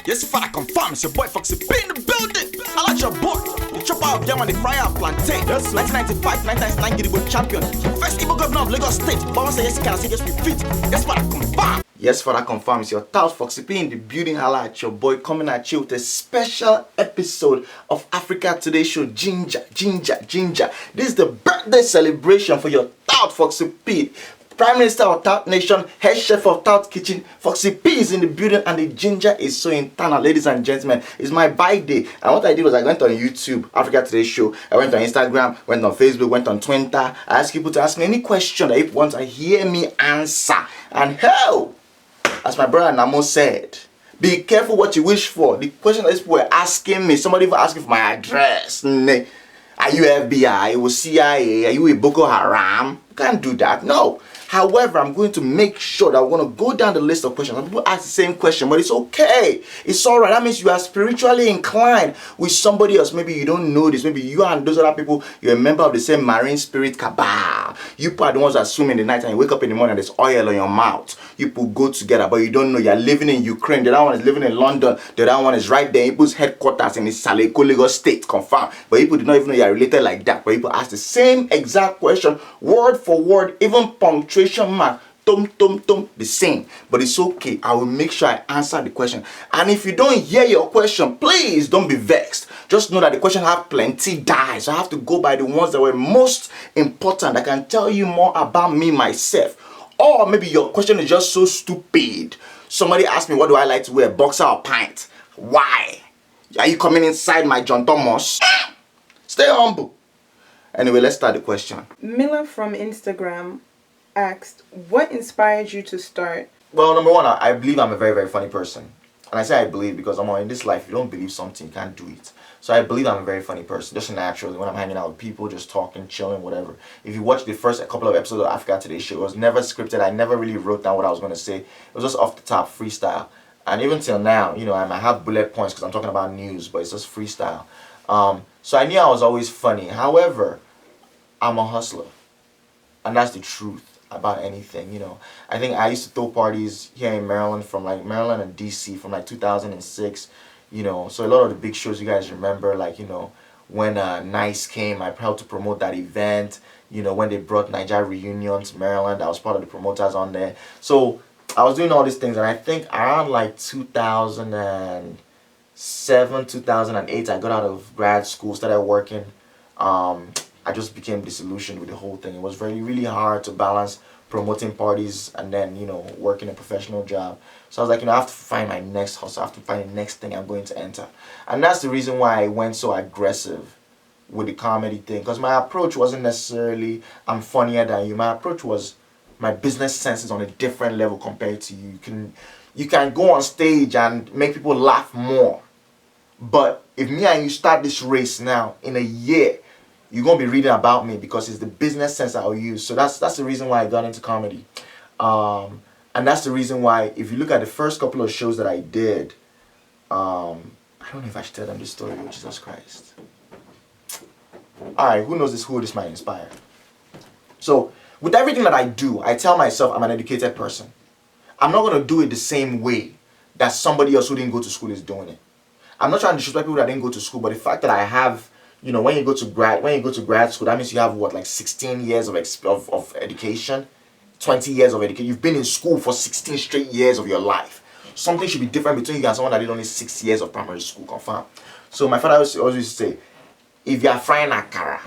Yes, if I confirm, it's your boy Foxy in the building. I like your boy. The chopper of them and the fryer of plantain. Yes, 1995, 1999 Gidigbo champion. First Igbo governor of Lagos State. Baba say yes, he can say yes, we fit. Yes, for I confirm. Yes, for that confirm, it's your touts Foxy in the building. I like your boy coming at you with a special episode of Africa Today Show. Ginger. This is the birthday celebration for your tout Foxy P. Prime Minister of Tout Nation, head chef of Tout Kitchen, Foxy P is in the building, and the ginger is so internal, ladies and gentlemen. It's my birthday, and what I did was I went on YouTube, Africa Today Show, I went on Instagram, went on Facebook, went on Twitter. I asked people to ask me any question that if want to hear me answer. And hell, as my brother Namo said, be careful what you wish for. The question that people were asking me, somebody even asking for my address. Are you FBI? Are you CIA? Are you a Boko Haram? You can't do that. No. However, I'm going to make sure that we're going to go down the list of questions. Some people ask the same question, but it's okay. It's all right. That means you are spiritually inclined with somebody else. Maybe you don't know this. Maybe you and those other people, you're a member of the same marine spirit cabal. You people are the ones that swim in the night and you wake up in the morning and there's oil on your mouth. You people go together, but you don't know. You're living in Ukraine. The other one is living in London. The other one is right there. People's headquarters in the Saleko, Lagos State, confirmed. But people do not even know you're related like that. But people ask the same exact question, word for word, even punctuation mark, the same. But it's okay. I will make sure I answer the question. And if you don't hear your question, please don't be vexed. Just know that the question have plenty dies. So I have to go by the ones that were most important. I can tell you more about me myself. Or maybe your question is just so stupid. Somebody asked me, what do I like to wear? Boxer or pint? Why? Are you coming inside my John Thomas? Stay humble. Anyway, let's start the question. Mila from Instagram asked, what inspired you to start? Well, number one, I believe I'm a very, very funny person. And I say I believe because in this life, if you don't believe something, you can't do it. So I believe I'm a very funny person, just naturally. When I'm hanging out with people, just talking, chilling, whatever. If you watch the first couple of episodes of Africa Today Show, it was never scripted. I never really wrote down what I was going to say. It was just off the top, freestyle. And even till now, I might have bullet points because I'm talking about news, but it's just freestyle. So I knew I was always funny. However, I'm a hustler. And that's the truth about anything, I think I used to throw parties here in Maryland, from like Maryland and DC from like 2006, so a lot of the big shows you guys remember, like, when Nice came, I helped to promote that event, when they brought Nigeria Reunion to Maryland, I was part of the promoters on there. So I was doing all these things, and I think around like 2007, 2008, I got out of grad school, started working. I just became disillusioned with the whole thing. It was really hard to balance promoting parties and then, working a professional job. So I was like, I have to find my next hustle. I have to find the next thing I'm going to enter. And that's the reason why I went so aggressive with the comedy thing. Because my approach wasn't necessarily, I'm funnier than you. My approach was, my business sense is on a different level compared to you. You can go on stage and make people laugh more. But if me and you start this race now, in a year, you're going to be reading about me because it's the business sense I'll use. So that's the reason why I got into comedy. And that's the reason why, if you look at the first couple of shows that I did, I don't know if I should tell them this story, Jesus Christ. Alright, who knows who this might inspire? So, with everything that I do, I tell myself I'm an educated person. I'm not going to do it the same way that somebody else who didn't go to school is doing it. I'm not trying to disrespect people that didn't go to school, but the fact that I have, when you go to grad school, that means you have what, like 16 years of education, 20 years of education. You've been in school for 16 straight years of your life. Something should be different between you and someone that did only 6 years of primary school, confirm. So my father always used to say, if you are frying akara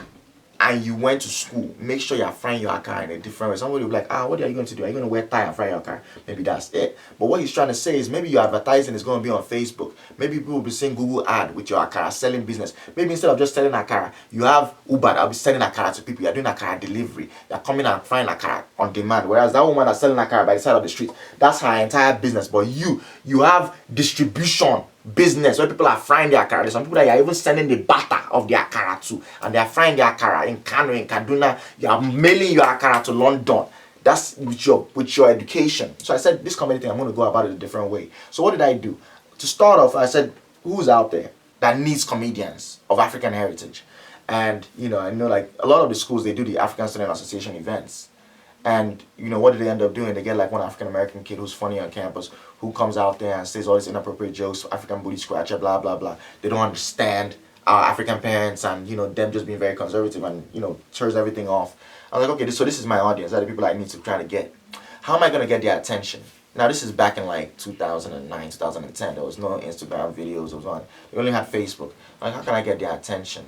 and you went to school, make sure you are frying your akara in a different way. Somebody will be like, what are you going to do? Are you going to wear tie and fry your akara? Maybe that's it. But what he's trying to say is, maybe your advertising is going to be on Facebook. Maybe people will be seeing Google ad with your akara selling business. Maybe instead of just selling akara, you have Uber that will be selling akara to people. You're doing akara delivery. You're coming and frying akara on demand. Whereas that woman that's selling akara by the side of the street, that's her entire business. But you have distribution business where people are frying their akara. There's some people that are even sending the batter of their akara to, and they are frying their akara in Kano, in Kaduna. You are mailing your akara to London. That's with your education. So I said, this comedy thing, I'm going to go about it a different way. So what did I do? To start off, I said, who's out there that needs comedians of African heritage? And I know like a lot of the schools, they do the African Student Association events. And what do they end up doing? They get like one African American kid who's funny on campus, who comes out there and says all these inappropriate jokes, African booty scratcher, blah blah blah. They don't understand our African parents and them just being very conservative and turns everything off. I was like, okay, so this is my audience. These are the people I need to try to get. How am I gonna get their attention? Now this is back in like 2009, 2010. There was no Instagram videos. They only had Facebook. Like, how can I get their attention?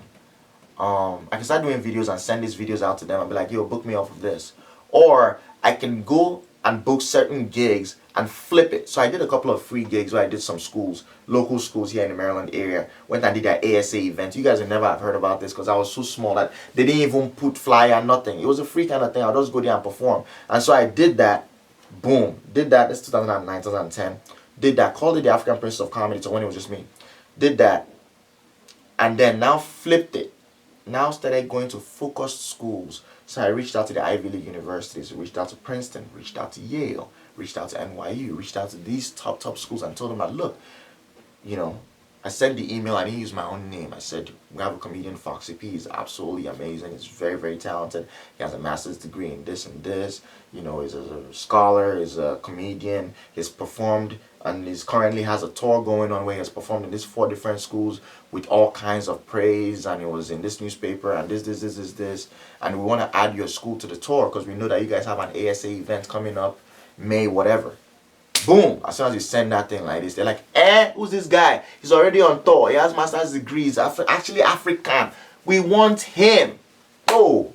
I can start doing videos and send these videos out to them and be like, yo, book me off of this. Or I can go and book certain gigs and flip it. So I did a couple of free gigs where I did some schools, local schools here in the Maryland area. Went and did their ASA event. You guys will never have heard about this because I was so small that they didn't even put flyer, nothing. It was a free kind of thing. I'll just go there and perform. And so I did that. Boom. Did that. That's 2009, 2010. Did that. Called it the African Princess of Comedy. So when it was just me. Did that. And then now flipped it. Now started going to focused schools. So I reached out to the Ivy League universities, reached out to Princeton, reached out to Yale, reached out to NYU, reached out to these top schools and told them that, look, I sent the email, I didn't use my own name. I said, we have a comedian, Foxy. He's absolutely amazing. He's very, very talented. He has a master's degree in this and this. He's a scholar, he's a comedian. He's performed and he's currently has a tour going on where he has performed in these 4 different schools with all kinds of praise, and it was in this newspaper and this. And we want to add your school to the tour because we know that you guys have an ASA event coming up, May, whatever. Boom! As soon as you send that thing like this, they're like, who's this guy? He's already on tour. He has master's degrees. Actually African. We want him. Oh,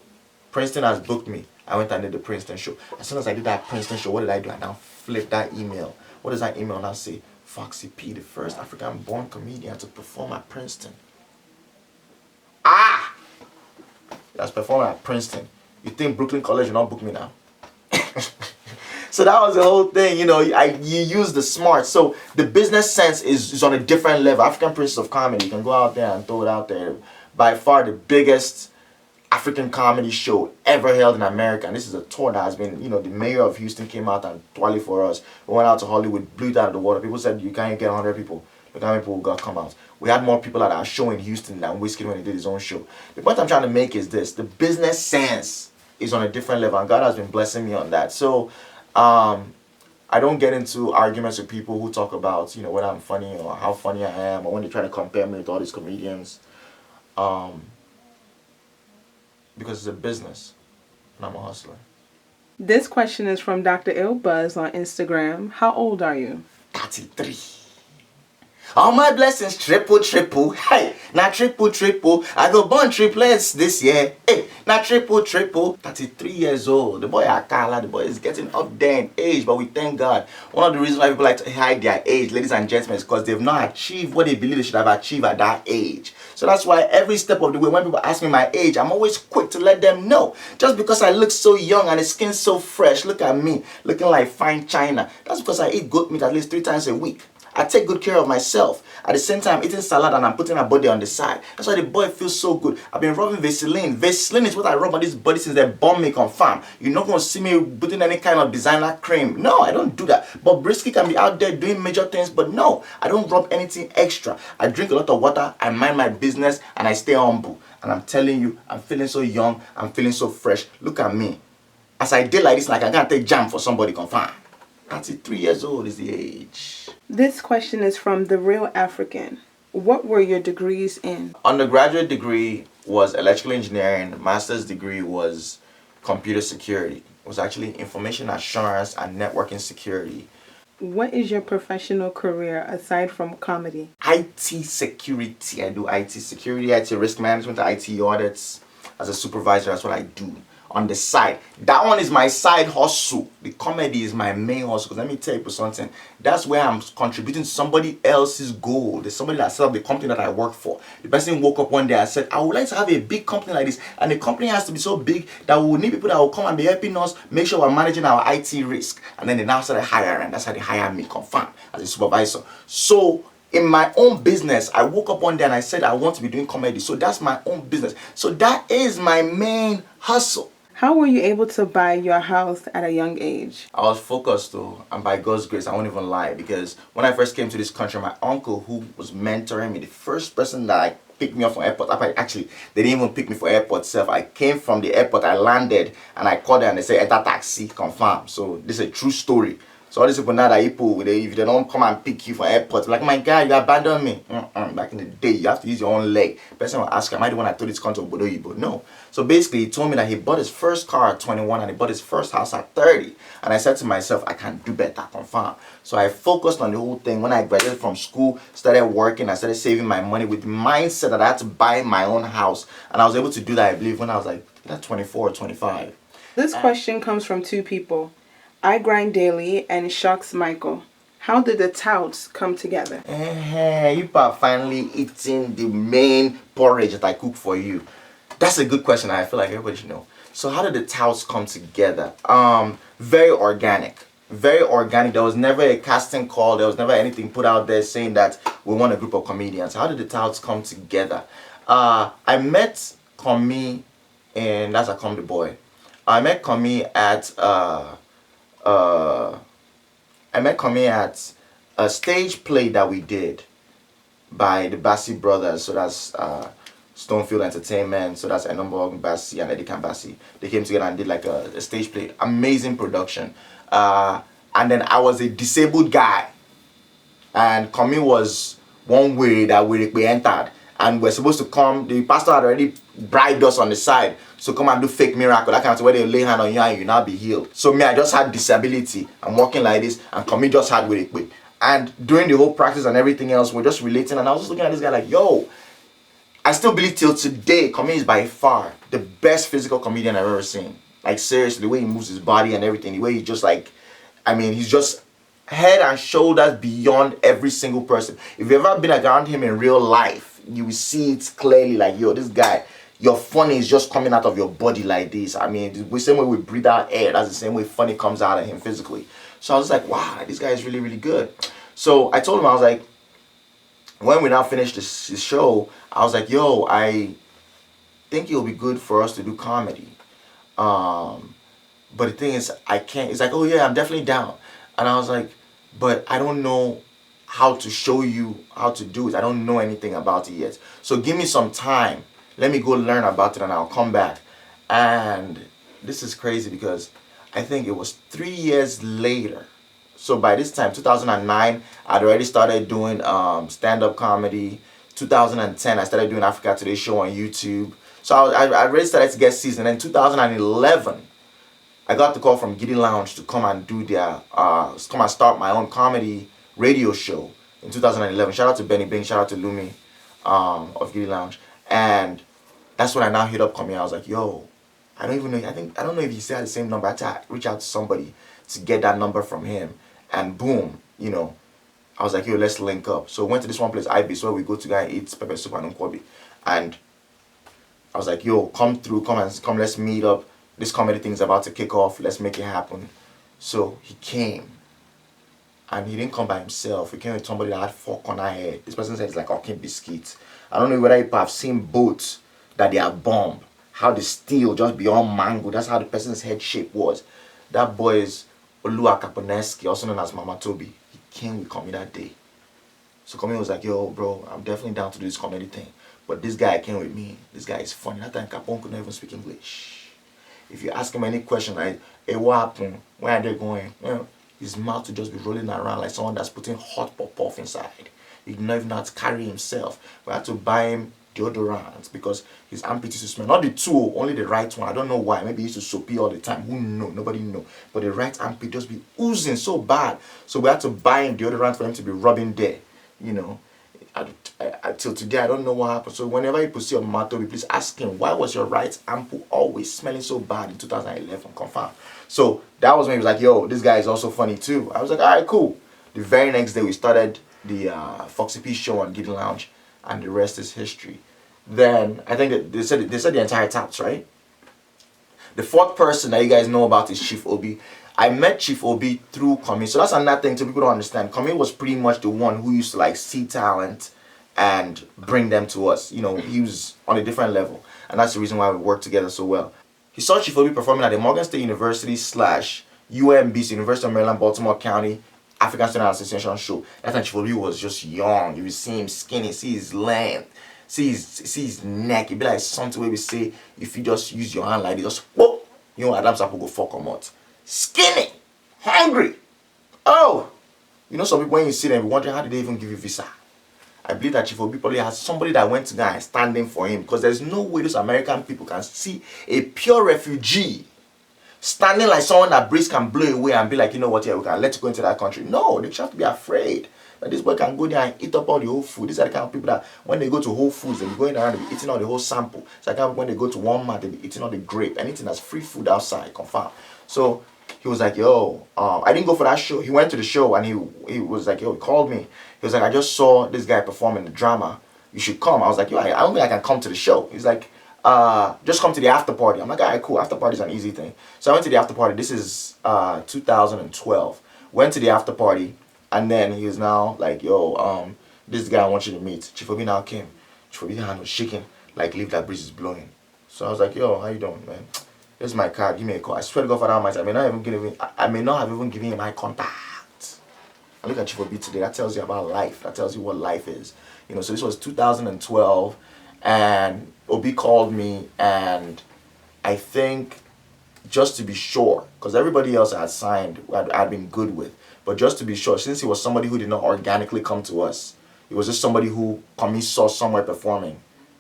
Princeton has booked me. I went and did the Princeton show. As soon as I did that Princeton show, what did I do? I now flipped that email. What does that email now say? Foxy P, the first African-born comedian to perform at Princeton. That's performing at Princeton. You think Brooklyn College will not book me now? So that was the whole thing, you use the smart. So the business sense is on a different level. African Princess of Comedy, you can go out there and throw it out there. By far the biggest African comedy show ever held in America. And this is a tour that has been, the mayor of Houston came out and twirly for us. We went out to Hollywood, blew it out of the water. People said you can't get 100 people. Look how many people got come out. We had more people at our show in Houston than Whiskey when he did his own show. The point I'm trying to make is this. The business sense is on a different level, and God has been blessing me on that. So I don't get into arguments with people who talk about, whether I'm funny or how funny I am, or when they try to compare me with all these comedians. Because it's a business, and I'm a hustler. This question is from Dr. Il Buzz on Instagram. How old are you? 33. All my blessings triple. Hey, not triple. I go born triplets this year. Hey, not triple. 33 years old. The boy Akala, the boy is getting up there in age, but we thank God. One of the reasons why people like to hide their age, ladies and gentlemen, is because they've not achieved what they believe they should have achieved at that age. So that's why every step of the way, when people ask me my age, I'm always quick to let them know. Just because I look so young and the skin so fresh, look at me, looking like fine china. That's because I eat goat meat at least 3 times a week. I take good care of myself. At the same time, eating salad and I'm putting a body on the side. That's why the boy feels so good. I've been rubbing Vaseline. Vaseline is what I rub on this body since they born me confirm. You're not going to see me putting any kind of designer cream. No, I don't do that. But Brisky can be out there doing major things. But no, I don't rub anything extra. I drink a lot of water. I mind my business and I stay humble. And I'm telling you, I'm feeling so young. I'm feeling so fresh. Look at me. As I did like this, like I can't take jam for somebody confirm. 33 years old is the age. This question is from The Real African. What were your degrees in? Undergraduate degree was electrical engineering. Master's degree was computer security. It was actually information assurance and networking security. What is your professional career aside from comedy? IT security. I do IT security, IT risk management, IT audits. As a supervisor, that's what I do. On the side. That one is my side hustle. The comedy is my main hustle. Because let me tell you something. That's where I'm contributing to somebody else's goal. There's somebody that set up the company that I work for. The person woke up one day and said, I would like to have a big company like this. And the company has to be so big that we will need people that will come and be helping us make sure we're managing our IT risk. And then they now started hiring. That's how they hire me, confirm, as a supervisor. So in my own business, I woke up one day and I said I want to be doing comedy. So that's my own business. So that is my main hustle. How were you able to buy your house at a young age? I was focused though, and by God's grace, I won't even lie, because when I first came to this country, my uncle who was mentoring me, the first person that picked me up from airport, actually, they didn't even pick me for airport itself. I came from the airport, I landed, and I called them and they said, enter taxi, confirm. So this is a true story. So all these people now that if they don't come and pick you for airport, like, my guy, you abandoned me. Back in the day, you have to use your own leg. Person will ask, am I the one that told this country Obodo Yibo? No. So basically, he told me that he bought his first car at 21 and he bought his first house at 30. And I said to myself, I can do better, confirm. So I focused on the whole thing. When I graduated from school, started working, I started saving my money with the mindset that I had to buy my own house. And I was able to do that, I believe, when I was like 24 or 25. This question comes from two people. I grind daily and shocks Michael. How did the touts come together? You are finally eating the main porridge that I cook for you. That's a good question. I feel like everybody should know. So how did the touts come together? Very organic. Very organic. There was never a casting call. There was never anything put out there saying that we want a group of comedians. How did the touts come together? I met Komi, and that's a comedy boy. I met Komi at a stage play that we did by the Bassi brothers. So that's Stonefield Entertainment. So that's Enomborg Bassi and Eddie Bassi. They came together and did like a stage play. Amazing production. And then I was a disabled guy. And Komi was one way that we entered. And we're supposed to come, the pastor had already bribed us on the side. So come and do fake miracle, that kind of thing, where they lay hand on you and you now be healed. So me, I just had disability. I'm walking like this, and Komi just had with it. And during the whole practice and everything else, we're just relating. And I was just looking at this guy like, yo, I still believe till today, Komi is by far the best physical comedian I've ever seen. Like seriously, the way he moves his body and everything, the way he just like, I mean, he's just head and shoulders beyond every single person. If you've ever been around him in real life, you will see it clearly like, yo, this guy, your funny is just coming out of your body like this. I mean, the same way we breathe out air, that's the same way funny comes out of him physically. So I was like, wow, this guy is really, really good. So I told him, I was like, when we now finished this show, I was like, yo, I think it'll be good for us to do comedy. But the thing is, I can't. It's like, oh yeah, I'm definitely down. And I was like, but I don't know how to show you how to do it. I don't know anything about it yet. So give me some time. Let me go learn about it and I'll come back. And this is crazy because I think it was 3 years later. So by this time, 2009, I'd already started doing stand-up comedy. 2010, I started doing Africa Today show on YouTube. So I already started to get seasoned. And then 2011, I got the call from Giddy Lounge to come and do their, come and start my own comedy radio show in 2011. Shout out to Benny Bing, shout out to Lumi of Giddy Lounge. And that's when I now hit up Komi. I was like, yo, I don't even know, I don't know if he still had the same number. I had to reach out to somebody to get that number from him. And boom, you know, I was like, yo, let's link up. So went to this one place, Ibis, where we go to go and eat pepper soup and nkwobi. And I was like, yo, come, let's meet up. This comedy thing's about to kick off. Let's make it happen. So he came. And he didn't come by himself. He came with somebody that had 4 corner hair. This person said it's like Okin biscuits. I don't know whether you have seen boats that they are bombed. How the steel just beyond mango. That's how the person's head shape was. That boy is Olua Kaponeski, also known as Mama Toby. He came with Komi that day. So Komi was like, yo, bro, I'm definitely down to do this comedy thing. But this guy came with me. This guy is funny. That time Capone could not even speak English. If you ask him any question like, hey, what happened? Where are they going? Well, his mouth would just be rolling around like someone that's putting hot pop-off inside. He did not even know how to carry himself. We had to buy him deodorant because his armpit used to smell. Not the two, only the right one. I don't know why. Maybe he used to soapy all the time. Who knows? Nobody know. But the right armpit just be oozing so bad. So we had to buy him deodorant for him to be rubbing there. You know. Till today, I don't know what happened. So whenever you see on Matobi, please ask him, why was your right armpit always smelling so bad in 2011? Confirm. So that was when he was like, yo, this guy is also funny too. I was like, all right, cool. The very next day, we started the Foxy P show on Giddy Lounge, and the rest is history. Then, I think that they said the entire touts, right? The 4th person that you guys know about is Chief Obi. I met Chief Obi through Komi. So that's another thing people don't understand. Komi was pretty much the one who used to like see talent and bring them to us. You know, he was on a different level. And that's the reason why we work together so well. He saw Chief Obi performing at the Morgan State University / UMBC, University of Maryland, Baltimore County, African Student Association show. That time Chief Obi was just young. You would see him skinny, see his length, see his neck. It'd be like something where we say, if you just use your hand like this, just whoop, you know, Adam Sapo go fuck or not. Skinny, hungry. Oh, you know, some people when you see them, you wondering how did they even give you visa? I believe that Chief Obi probably has somebody that went to go and standing for him, because there's no way those American people can see a pure refugee standing like someone that breeze can blow away and be like, you know what, yeah, we can let you go into that country. No, they just have to be afraid that this boy can go there and eat up all the whole food. These are the kind of people that when they go to Whole Foods, they'll be going around and be eating all the whole sample. It's like when they go to Walmart, they'll be eating all the grape, anything that's free food outside, confirm. So he was like, yo, I didn't go for that show. He went to the show and he was like, yo, he called me. He was like, I just saw this guy perform in the drama. You should come. I was like, yo, I don't think I can come to the show. He's like, just come to the after party. I'm like, alright, cool. After party is an easy thing. So I went to the after party. This is 2012. Went to the after party, and then he was now like, yo, this guy I want you to meet. Chief Obi now came. Chief Obi's hand was shaking, like leave that breeze is blowing. So I was like, yo, how you doing, man? Here's my card. Give me a call. I swear to God, for that much, I may not have even given him my contact. I look at Chief Obi today. That tells you about life. That tells you what life is. You know. So this was 2012, and Obi called me, and I think just to be sure, because everybody else I had signed, I'd been good with, but just to be sure, since he was somebody who did not organically come to us, it was just somebody who Kami saw somewhere performing.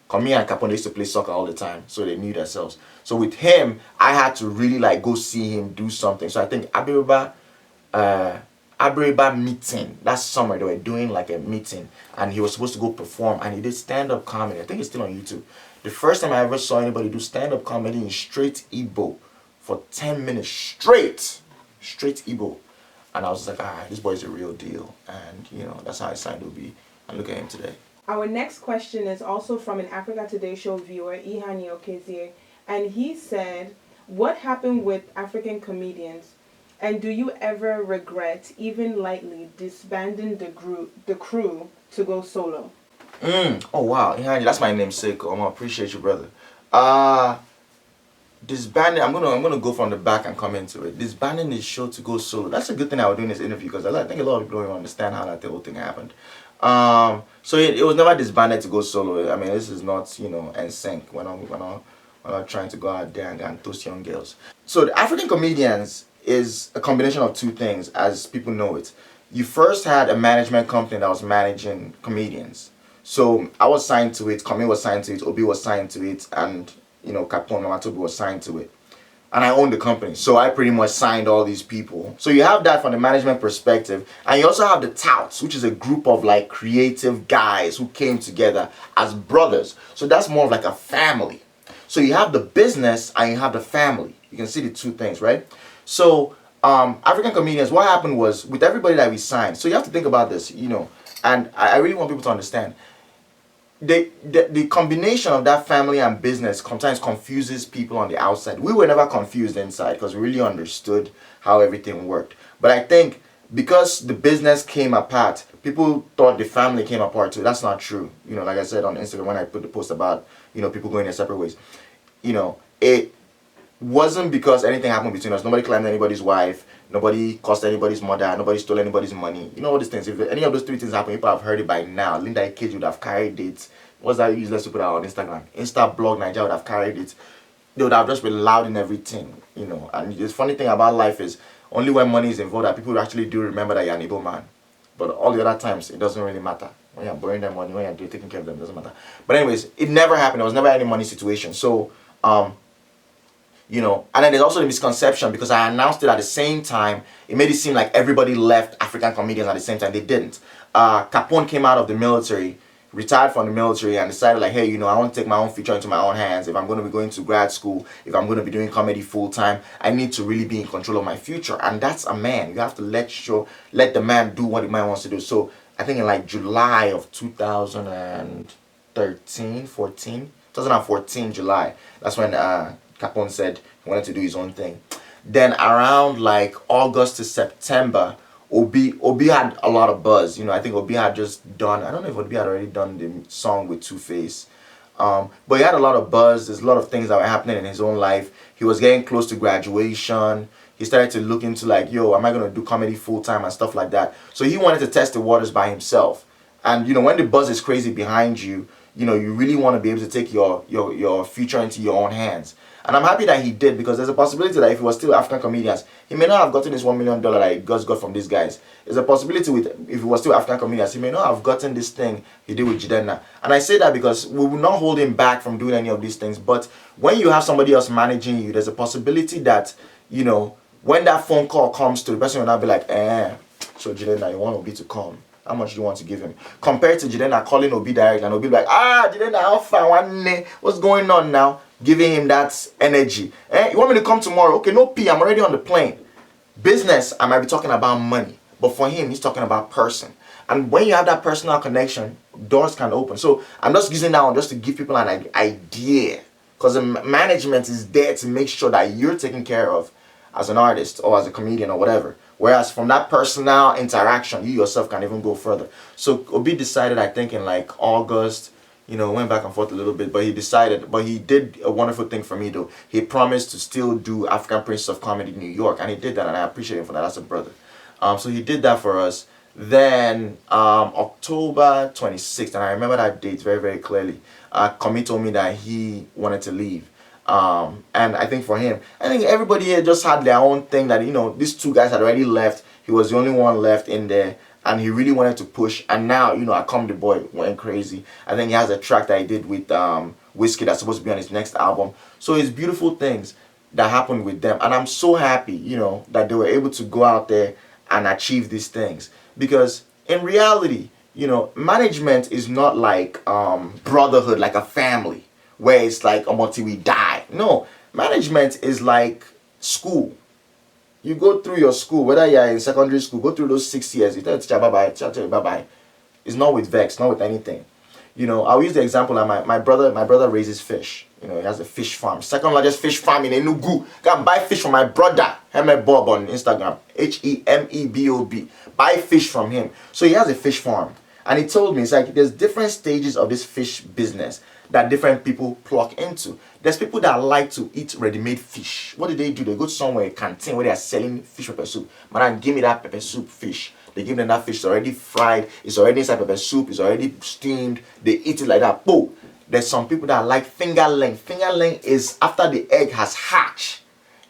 Kami and Capone used to play soccer all the time, so they knew themselves. So with him, I had to really like go see him do something. So I think Abiriba meeting, that summer they were doing like a meeting, and he was supposed to go perform, and he did stand-up comedy. I think it's still on YouTube. The first time I ever saw anybody do stand-up comedy in straight Igbo for 10 minutes straight Igbo, and I was like, alright, this boy's a real deal. And you know, that's how I signed Obi, and look at him today. Our next question is also from an Africa Today show viewer, Ihani Okezie, and he said, what happened with African comedians? And do you ever regret, even lightly, disbanding the crew to go solo? Oh wow, Ihani, that's my namesake. I appreciate you, brother. Disbanding, I'm gonna go from the back and come into it. Disbanding the show to go solo. That's a good thing I was doing this interview, because I think a lot of people don't understand how that whole thing happened. So it was never disbanded to go solo. I mean, this is not, you know, NSYNC. We're not trying to go out there and toast young girls. So the African comedians is a combination of two things, as people know it. You first had a management company that was managing comedians. So I was signed to it, Kami was signed to it, Obi was signed to it, and you know, Capone Mamatobi was signed to it. And I owned the company, so I pretty much signed all these people. So you have that from the management perspective, and you also have the touts, which is a group of like creative guys who came together as brothers. So that's more of like a family. So you have the business and you have the family. You can see the two things, right? So African comedians, what happened was with everybody that we signed. So you have to think about this, you know, and I really want people to understand. The combination of that family and business sometimes confuses people on the outside. We were never confused inside because we really understood how everything worked. But I think because the business came apart, people thought the family came apart too. That's not true. You know, like I said on Instagram when I put the post about, you know, people going their separate ways. You know, it wasn't because anything happened between us. Nobody claimed anybody's wife. Nobody cursed anybody's mother. Nobody stole anybody's money. You know all these things. If any of those three things happen, people have heard it by now. Linda Ikeji would have carried it. What's that useless to put out on Instagram? Insta blog Nigeria would have carried it. They would have just been loud in everything, you know. And the funny thing about life is only when money is involved that people actually do remember that you're an able man. But all the other times, it doesn't really matter. When you're borrowing them money, when you're taking care of them, it doesn't matter. But anyways, it never happened. There was never any money situation. So, you know, and then there's also the misconception because I announced it at the same time. It made it seem like everybody left African comedians at the same time. They didn't. Capone came out of the military, retired from the military, and decided like, hey, you know, I want to take my own future into my own hands. If I'm going to be going to grad school, if I'm going to be doing comedy full time, I need to really be in control of my future. And that's a man. You have to let the man do what the man wants to do. So I think in like July of 2014 July, that's when Capone said he wanted to do his own thing. Then around like August to September, Obi had a lot of buzz. You know, I think Obi had just done, I don't know if Obi had already done the song with Two-Face. But he had a lot of buzz. There's a lot of things that were happening in his own life. He was getting close to graduation. He started to look into like, yo, am I going to do comedy full time and stuff like that. So he wanted to test the waters by himself. And you know, when the buzz is crazy behind you, you know, you really want to be able to take your future into your own hands. And I'm happy that he did, because there's a possibility that if he was still African comedians, he may not have gotten this $1 million that he got from these guys. There's a possibility with, if he was still African comedians, he may not have gotten this thing he did with Jidenna. And I say that because we will not hold him back from doing any of these things. But when you have somebody else managing you, there's a possibility that, you know, when that phone call comes to the person, will not be like, so Jidenna, you want Obi to come? How much do you want to give him? Compared to Jidenna calling Obi direct, and Obi like, Jidenna, how far? What's going on now? Giving him that energy. You want me to come tomorrow? Okay, no P, I'm already on the plane. Business, I might be talking about money. But for him, he's talking about person. And when you have that personal connection, doors can open. So I'm just using that one just to give people an idea. Because the management is there to make sure that you're taken care of as an artist or as a comedian or whatever. Whereas from that personal interaction, you yourself can even go further. So Obi decided, I think in like August, you know, went back and forth a little bit, but he did a wonderful thing for me though. He promised to still do African Prince of Comedy New York, and he did that, and I appreciate him for that as a brother. So he did that for us. Then October 26th, and I remember that date very, very clearly. Kami told me that he wanted to leave. And I think for him, I think everybody here just had their own thing that, you know, these two guys had already left. He was the only one left in there. And he really wanted to push. And now, you know, Akom the Boy went crazy. I think he has a track that he did with Whiskey that's supposed to be on his next album. So it's beautiful things that happened with them. And I'm so happy, you know, that they were able to go out there and achieve these things. Because in reality, you know, management is not like brotherhood, like a family, where it's like until we die. No, management is like school. You go through your school, whether you're in secondary school, go through those 6 years. You tell the teacher bye-bye, teacher tell you bye-bye. It's not with vex, not with anything. You know, I'll use the example that my brother raises fish. You know, he has a fish farm. Second largest fish farm in Enugu. Go and buy fish from my brother, Heme Bob on Instagram. HEMEBOB. Buy fish from him. So he has a fish farm. And he told me, it's like there's different stages of this fish business that different people pluck into. There's people that like to eat ready-made fish. What do? They go to somewhere, a canteen where they are selling fish pepper soup. Man, give me that pepper soup fish. They give them that fish, it's already fried, it's already inside pepper soup, it's already steamed. They eat it like that. Boom. There's some people that like fingerling. Fingerling is after the egg has hatched.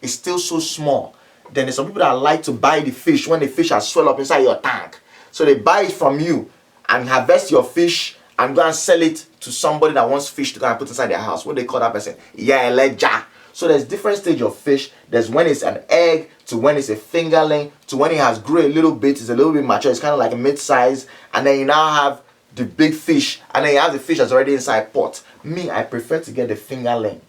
It's still so small. Then there's some people that like to buy the fish when the fish has swelled up inside your tank. So they buy it from you and harvest your fish and go and sell it to somebody that wants fish to go and put inside their house. What do they call that person? Yeah, ledger. So there's different stage of fish. There's when it's an egg, to when it's a fingerling, to when it has grew a little bit, it's a little bit mature, it's kind of like a mid-size, and then you now have the big fish, and then you have the fish that's already inside pot. Me, I prefer to get the fingerling.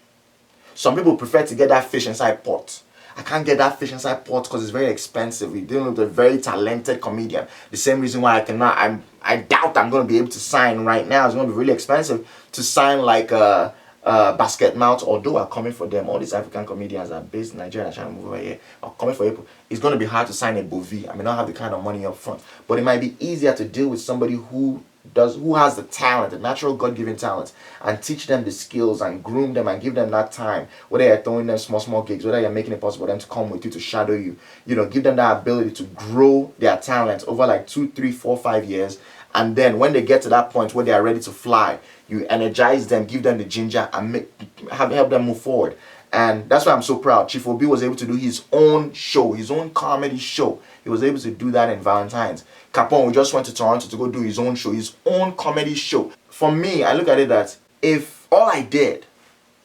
Some people prefer to get that fish inside pot. I can't get that fish inside pot because it's very expensive. We're dealing with a very talented comedian. The same reason why I doubt I'm going to be able to sign right now. It's going to be really expensive to sign like a Basket Mouth, although I'm coming for them. All these African comedians are based in Nigeria and trying to move over here. I'm coming for April. It's going to be hard to sign a Bovi. I may not have the kind of money up front, but it might be easier to deal with somebody who has the talent, the natural God-given talent, and teach them the skills and groom them and give them that time. Whether you're throwing them small gigs, whether you're making it possible for them to come with you to shadow you, you know, give them that ability to grow their talent over like 2, 3, 4, 5 years. And then when they get to that point where they are ready to fly, you energize them, give them the ginger, and help them move forward. And that's why I'm so proud. Chief Obi was able to do his own show, his own comedy show. He was able to do that in Valentine's. Capone, we just went to Toronto to go do his own show, his own comedy show. For me, I look at it that if all I did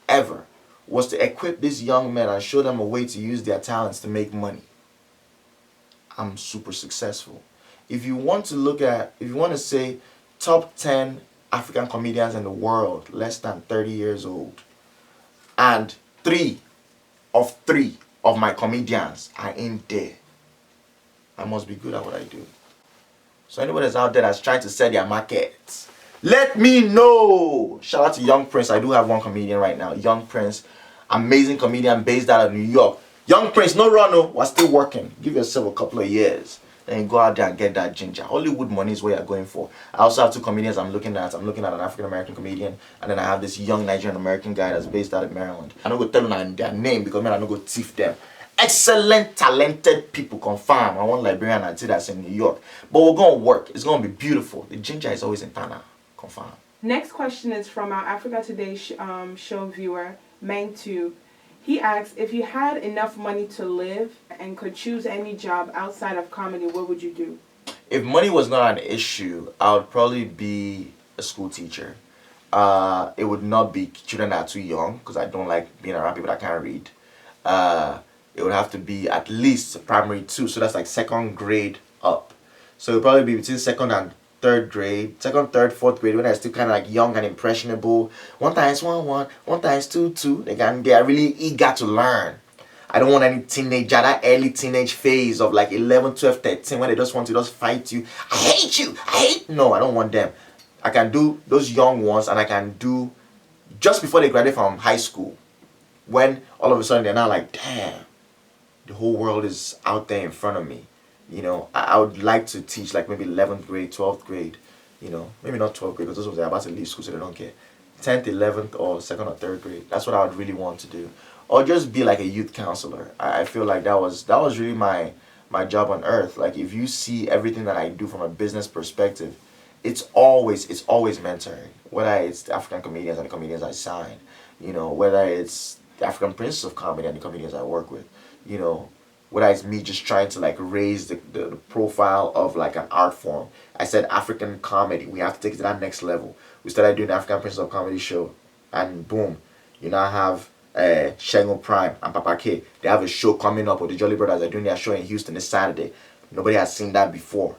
ever was to equip these young men and show them a way to use their talents to make money, I'm super successful. If you want to say top 10 African comedians in the world, less than 30 years old, and 3 of my comedians are in there, I must be good at what I do. So anybody that's out there that's trying to sell their market, let me know. Shout out to Young Prince. I do have one comedian right now. Young Prince, amazing comedian based out of New York. Young Prince, no run, no. We're still working. Give yourself a couple of years. Then you go out there and get that ginger. Hollywood money is what you're going for. I also have 2 comedians I'm looking at. I'm looking at an African-American comedian, and then I have this young Nigerian-American guy that's based out of Maryland. I'm not going to tell them their name because I'm not going to thief them. Excellent, talented people, confirm. I want Liberian and that's in New York. But we're going to work. It's going to be beautiful. The ginger is always in Tana, confirm. Next question is from our Africa Today show viewer, Mangtube. He asks, if you had enough money to live and could choose any job outside of comedy, what would you do? If money was not an issue, I would probably be a school teacher. It would not be children that are too young because I don't like being around people that can't read. Uh, it would have to be at least primary two, so that's like second grade up. So it would probably be between second and third grade, second, third, fourth grade when they're still kind of like young and impressionable. One times one, one, one times two, two. They are really eager to learn. I don't want any teenager, that early teenage phase of like 11, 12, 13 when they just want to just fight you. I hate you. I hate. No, I don't want them. I can do those young ones and I can do just before they graduate from high school. When all of a sudden they're now like, damn, the whole world is out there in front of me. I would like to teach like maybe 11th grade, 12th grade. Maybe not 12th grade because those ones are about to leave school so they don't care. 10th, 11th, or 2nd or 3rd grade. That's what I would really want to do. Or just be like a youth counselor. I feel like that was really my job on earth. Like if you see everything that I do from a business perspective, it's always mentoring. Whether it's the African comedians and the comedians I sign, whether it's the African princes of comedy and the comedians I work with, whether it's me just trying to like raise the profile of like an art form. I said African comedy, we have to take it to that next level. We started doing the African Prince of Comedy show, and boom, you now have Shengo Prime and Papa K. They have a show coming up, or the Jolly Brothers are doing their show in Houston this Saturday. Nobody has seen that before.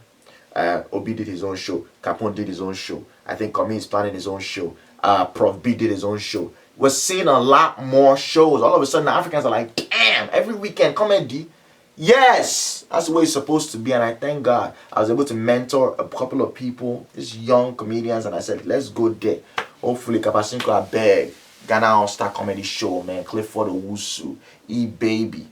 Obi did his own show. Capone did his own show. I think Kami is planning his own show. Prof B did his own show. We're seeing a lot more shows. All of a sudden, the Africans are like, damn, every weekend comedy. Yes, that's the way it's supposed to be, and I thank God I was able to mentor a couple of people, these young comedians, and I said, let's go there. Hopefully, Kapasinko, I beg, Ghana All-Star Comedy Show, man, Clifford Owusu, E-Baby,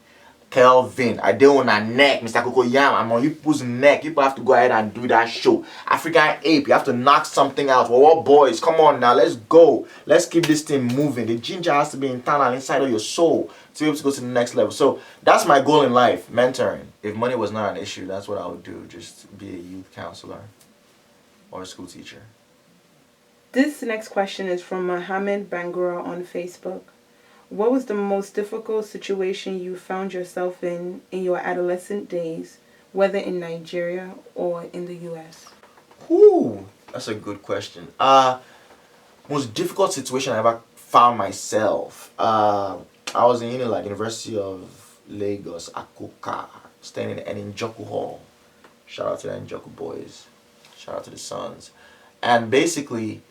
Kelvin, I did on a neck, Mr. Coco Yam, I'm on you people's neck. People have to go ahead and do that show. African Ape, you have to knock something out. Well, what boys, come on now, let's go. Let's keep this thing moving. The ginger has to be internal inside of your soul to be able to go to the next level. So that's my goal in life, mentoring. If money was not an issue, that's what I would do. Just be a youth counselor or a school teacher. This next question is from Mohammed Bangura on Facebook. What was the most difficult situation you found yourself in your adolescent days, whether in Nigeria or in the US? Ooh, that's a good question. Most difficult situation I ever found myself. I was in University of Lagos, Akoka, staying in Njoku Hall. Shout out to the Njoku boys. Shout out to the Sons. And basically,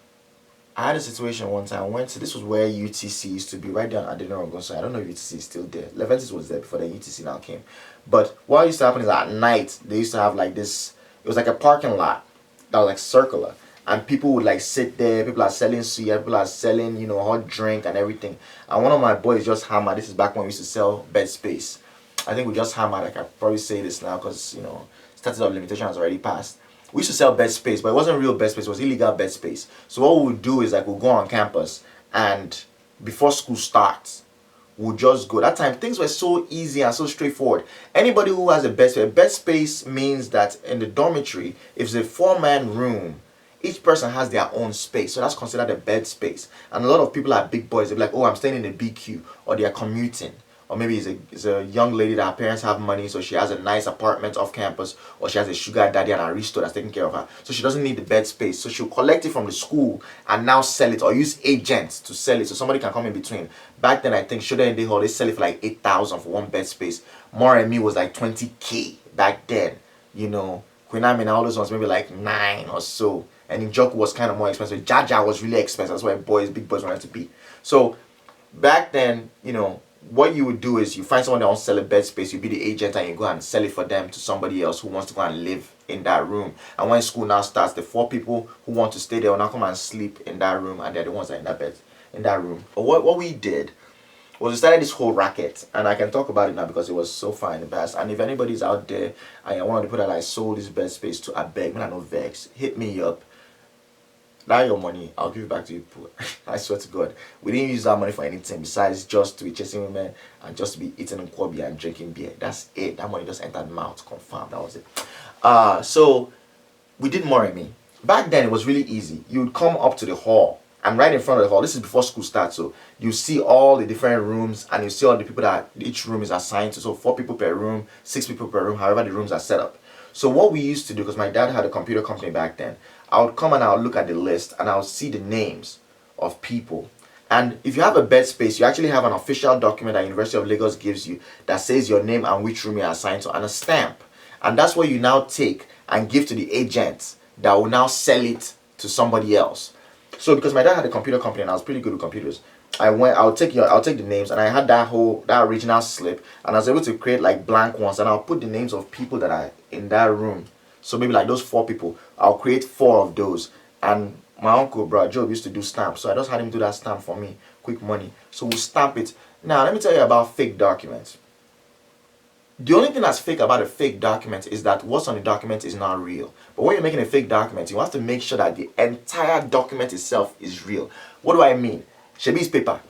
I had a situation one time. This was where UTC used to be, right down at the Norogonso. I don't know if UTC is still there. Leventis was there before the UTC now came. But what used to happen is at night, they used to have like this, it was like a parking lot that was like circular. And people would like sit there, people are selling suya, people are selling, hot drink and everything. And one of my boys just hammered, this is back when we used to sell bed space. I think we just hammered, I can probably say this now because, statute of limitation has already passed. We used to sell bed space, but it wasn't real bed space, it was illegal bed space. So what we would do is like we'll go on campus and before school starts, we'll just go. That time things were so easy and so straightforward. Anybody who has a bed space means that in the dormitory, if it's a 4-man room, each person has their own space. So that's considered a bed space. And a lot of people are big boys. They're like, oh, I'm staying in the BQ, or they're commuting. Or maybe it's a young lady that her parents have money, so she has a nice apartment off campus, or she has a sugar daddy and a aristo that's taking care of her. So she doesn't need the bed space. So she'll collect it from the school and now sell it, or use agents to sell it so somebody can come in between. Back then, I think Shoulder in the Hall, they sell it for like 8,000 for one bed space. More and Me was like 20K back then. Queen Amina, all those ones maybe like 9 or so. And Njoku was kind of more expensive. Jaja was really expensive. That's why big boys wanted to be. So back then, what you would do is you find someone that wants to sell a bed space, you be the agent and you go and sell it for them to somebody else who wants to go and live in that room. And when school now starts, the 4 people who want to stay there will now come and sleep in that room, and they're the ones that are in that room. But what we did was we started this whole racket, and I can talk about it now because it was so far in the past. And if anybody's out there and one of the people that I sold this bed space to, I beg, when I know vex, hit me up. That your money, I'll give it back to you. I swear to God. We didn't use that money for anything besides just to be chasing women and just to be eating nkwobi and drinking beer. That's it. That money just entered the mouth. Confirmed. That was it. So we did more in me. back then it was really easy. You would come up to the hall, and right in front of the hall, this is before school starts, so you see all the different rooms, and you see all the people that each room is assigned to. So 4 people per room, 6 people per room, however the rooms are set up. So what we used to do, because my dad had a computer company back then, I would come and I would look at the list, and I would see the names of people. And if you have a bed space, you actually have an official document that University of Lagos gives you that says your name and which room you're assigned to, and a stamp. And that's what you now take and give to the agents that will now sell it to somebody else. So because my dad had a computer company and I was pretty good with computers, I'll take the names, and I had that original slip, and I was able to create like blank ones, and I'll put the names of people that are in that room. So maybe like those 4 people, I'll create 4 of those. And my uncle, bro, Job, used to do stamps, so I just had him do that stamp for me, quick money. So we'll stamp it. Now let me tell you about fake documents. The only thing that's fake about a fake document is that what's on the document is not real. But when you're making a fake document, you have to make sure that the entire document itself is real. What do I mean? Shebi's paper.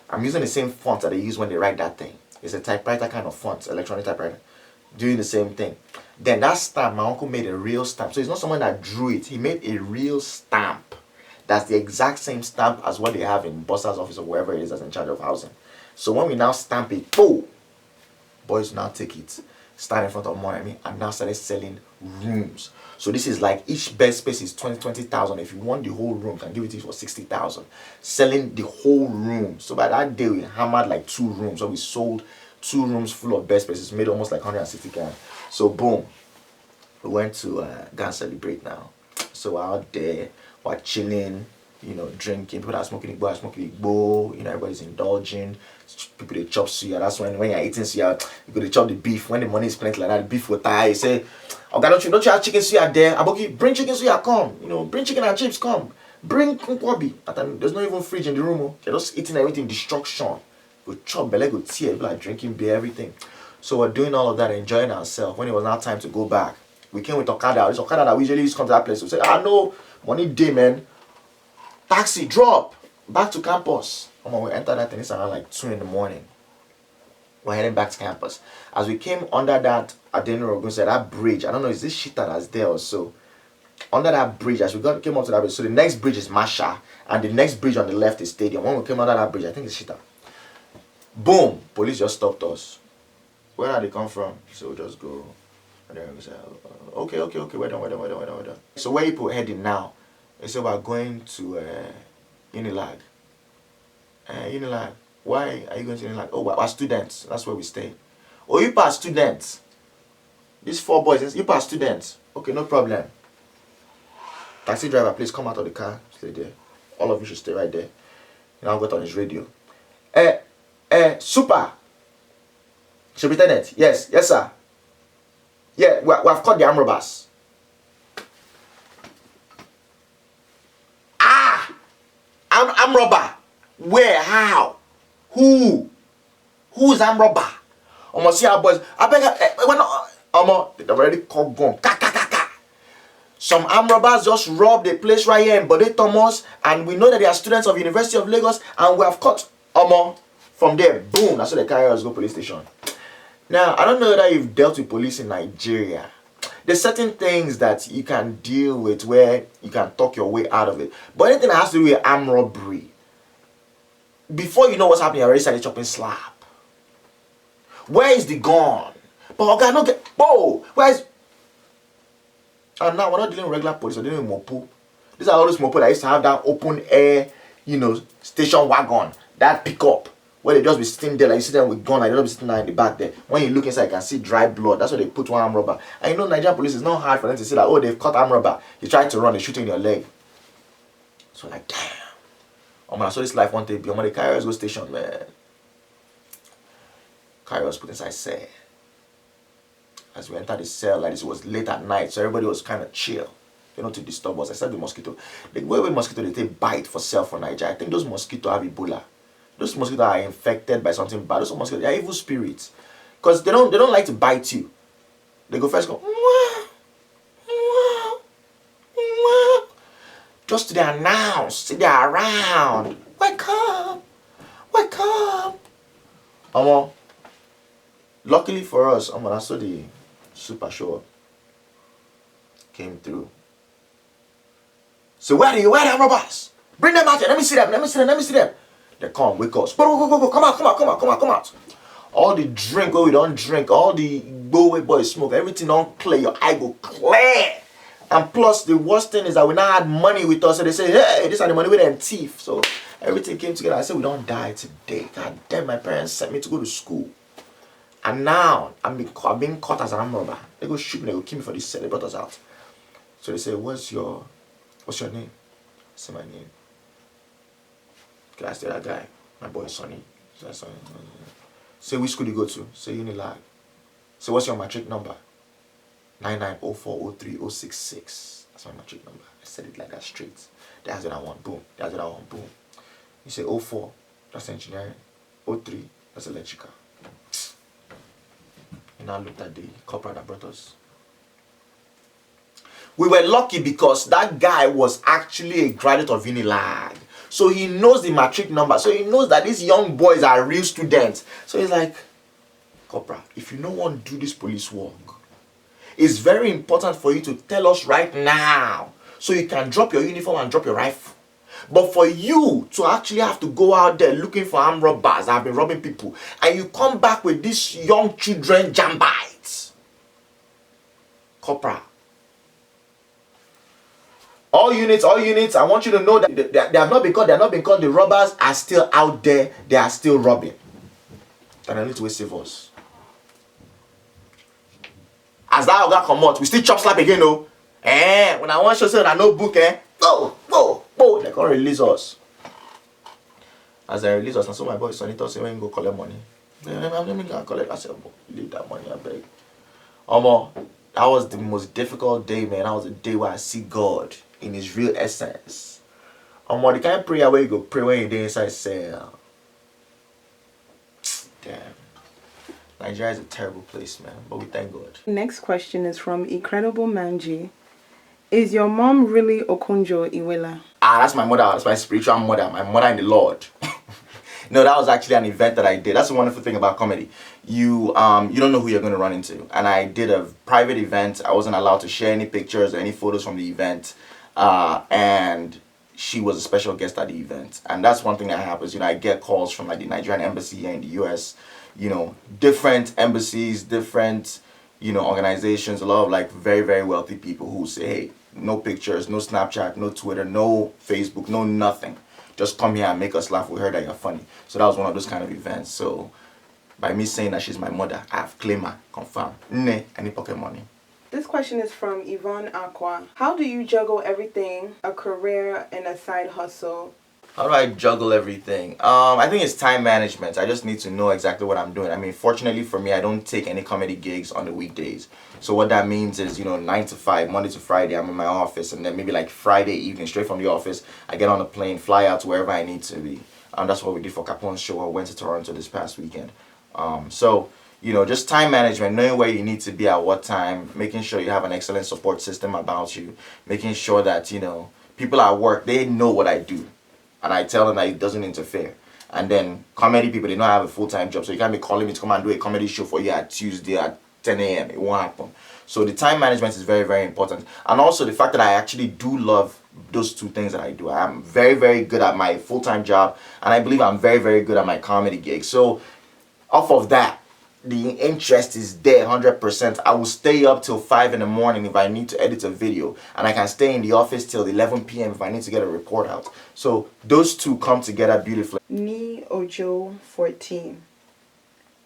I'm using the same font that they use when they write that thing. It's a typewriter kind of font, electronic typewriter. Doing the same thing. Then that stamp, my uncle made a real stamp. So it's not someone that drew it. He made a real stamp. That's the exact same stamp as what they have in Boss's office or wherever it is that's in charge of housing. So when we now stamp it, boom, boys now take it, stand in front of Miami, and now started selling rooms. So this is like each bed space is 20,000. If you want the whole room, can give it to you for 60,000. Selling the whole room. So by that day we hammered like 2 rooms. So we sold 2 rooms full of bed spaces, made almost like 160,000. So boom, we went to go and celebrate now. So we're out there, we're chilling, you know, drinking. People that are smoking igbo, you know, everybody's indulging. People they chop suya. That's when you're eating suya, you go to chop the beef. When the money is plenty like that, the beef will tie. You say, okay, don't you have chicken suya there? Aboki, bring chicken suya, come. You know, bring chicken and chips, come. Bring nkwabi. And there's not even fridge in the room. Oh. You're just eating everything, destruction. Go chop, belly go tear, like drinking beer, everything. So we're doing all of that, enjoying ourselves. When it was now time to go back, we came with Okada. This Okada that we usually used to come to that place. We said, no, money day, man. Taxi, drop. Back to campus. We entered that thing, it's around like 2 in the morning. We're heading back to campus. As we came under that Adenorogun, that bridge, I don't know, is this shit that's there or so? Under that bridge, as we came up to that bridge, so the next bridge is Masha, and the next bridge on the left is Stadium. When we came under that bridge, I think it's Shita. Boom! Police just stopped us. Where are they come from? So we just go. And then we say, okay, we're done. So where people heading now? They say we're going to Unilag. Unilag. Why are you going to Unilag? Oh, we're students. That's where we stay. Oh, you are students. These 4 boys, you are students. Okay, no problem. Taxi driver, please come out of the car. Stay there. All of you should stay right there. Now got on his radio. Super. Superintendent. Yes, sir. Yeah, we have caught the arm robbers. Arm robber. Where? How? Who? Who is arm robber? See our boys. I beg. They already called gun. Some arm robbers just robbed the place right here in Bode Thomas, and we know that they are students of University of Lagos, and we have caught from there. Boom. That's why they carry us to go police station. Now, I don't know whether you've dealt with police in Nigeria. There's certain things that you can deal with where you can talk your way out of it. But anything that has to do with armed robbery, before you know what's happening, you already started chopping slap. Where is the gun? But okay, no get. Whoa! Where is? And now we're not dealing with regular police, we're dealing with mopo. These are all those mopo that used to have that open air, station wagon, that pickup. Where they just be sitting there, like you see them with gun, like they don't be sitting there in the back there. When you look inside, you can see dry blood. That's why they put one arm robber. And Nigerian police, it's not hard for them to see that, oh, they've caught arm robber. You try to run, they shoot in your leg. So like, damn. I saw this life one day. The carry us go station, man. Carry us put inside cell. As we entered the cell, like this, it was late at night, so everybody was kind of chill. To disturb us. Except the mosquito. The way with mosquito, they take bite for cell for Nigeria. I think those mosquitoes have Ebola. Those mosquitoes are infected by something bad. Those mosquitoes, they are evil spirits. Because they don't like to bite you. They go first go, just to they announce, say they are around. Wake up. Luckily for us, I saw the super show up. Came through. So where are the robbers? Bring them out here. Let me see them. They come, wake us. Go. Come out. All the drink we don't drink, all the go boys smoke, everything don't clear. Your eye go clear. And plus, the worst thing is that we now had money with us. So they say, hey, this are the money with them thief. So everything came together. I said, we don't die today. God damn, my parents sent me to go to school. And now, I'm being caught as an armed robber. They go shoot me, they go kill me for this set. They brought us out. So they say, what's your name? I say my name. Can I say that guy? My boy Sonny. Sonny. Say, which school you go to? Say, Unilag. Say, what's your matric number? 99040366. That's my matric number. I said it like that straight. That's what I want. Boom. That's what I want. Boom. You say 04. That's engineering. 03. That's electrical. And I looked at the corporate that brought us. We were lucky because that guy was actually a graduate of Unilag. So he knows the matric number. So he knows that these young boys are real students. So he's like, Corporal, if you don't want to do this police work, it's very important for you to tell us right now. So you can drop your uniform and drop your rifle. But for you to actually have to go out there looking for armed robbers that have been robbing people, and you come back with these young children jambites. Corporal. All units, I want you to know that they have not been caught. They have not been caught. The robbers are still out there. They are still robbing. And I need to save us. As that guy come out, we still chop slap again, though. When I want to show that no book, go, they can't release us. As they release us, and so my boy Sonny told me when you go collect money. Let me go collect. I said, leave that money, I beg. That was the most difficult day, man. That was the day where I see God in his real essence. The kind of prayer where you go pray when you're inside cell. Damn. Nigeria is a terrible place, man. But we thank God. Next question is from Incredible Manji. Is your mom really Okonjo Iweala? That's my mother. That's my spiritual mother. My mother in the Lord. No, that was actually an event that I did. That's the wonderful thing about comedy. You don't know who you're going to run into. And I did a private event. I wasn't allowed to share any pictures or any photos from the event. And she was a special guest at the event. And that's one thing that happens. I get calls from like the Nigerian embassy here in the US. Different embassies, different, organizations. A lot of like very, very wealthy people who say, hey, no pictures, no Snapchat, no Twitter, no Facebook, no nothing. Just come here and make us laugh. We heard that you're funny. So that was one of those kind of events. So by me saying that she's my mother, I have claimed her, confirmed. I need pocket money. This question is from Yvonne Aqua. How do you juggle everything, a career and a side hustle? How do I juggle everything? I think it's time management. I just need to know exactly what I'm doing. I mean, fortunately for me, I don't take any comedy gigs on the weekdays. So what that means is, 9 to 5, Monday to Friday, I'm in my office. And then maybe like Friday evening, straight from the office, I get on a plane, fly out to wherever I need to be. That's what we did for Capone's show. I went to Toronto this past weekend. Just time management, knowing where you need to be at what time, making sure you have an excellent support system about you, making sure that, people at work, they know what I do. And I tell them that it doesn't interfere. And then comedy people, they don't have a full-time job. So you can't be calling me to come and do a comedy show for you at Tuesday at 10 a.m. It won't happen. So the time management is very, very important. And also the fact that I actually do love those two things that I do. I'm very, very good at my full-time job. And I believe I'm very, very good at my comedy gig. So off of that, the interest is there 100%. I will stay up till 5 in the morning if I need to edit a video, and I can stay in the office till 11 p.m. if I need to get a report out. So those two come together beautifully. Ni Ojo 14.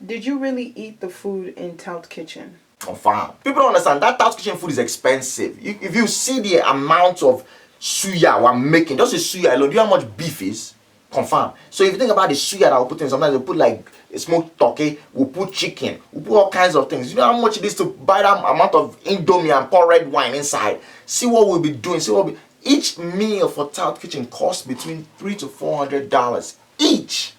Did you really eat the food in Tout Kitchen? Confirm. People don't understand that Tout Kitchen food is expensive. If you see the amount of suya we're making, just the suya alone, do you know how much beef is? Confirm. So if you think about the suya that we'll put in, sometimes we'll put like a smoked turkey, we'll put chicken, we'll put all kinds of things. You know how much it is to buy that amount of indomie and pour red wine inside? See what we'll be doing. Each meal for Tout Kitchen costs between $300 to $400 each.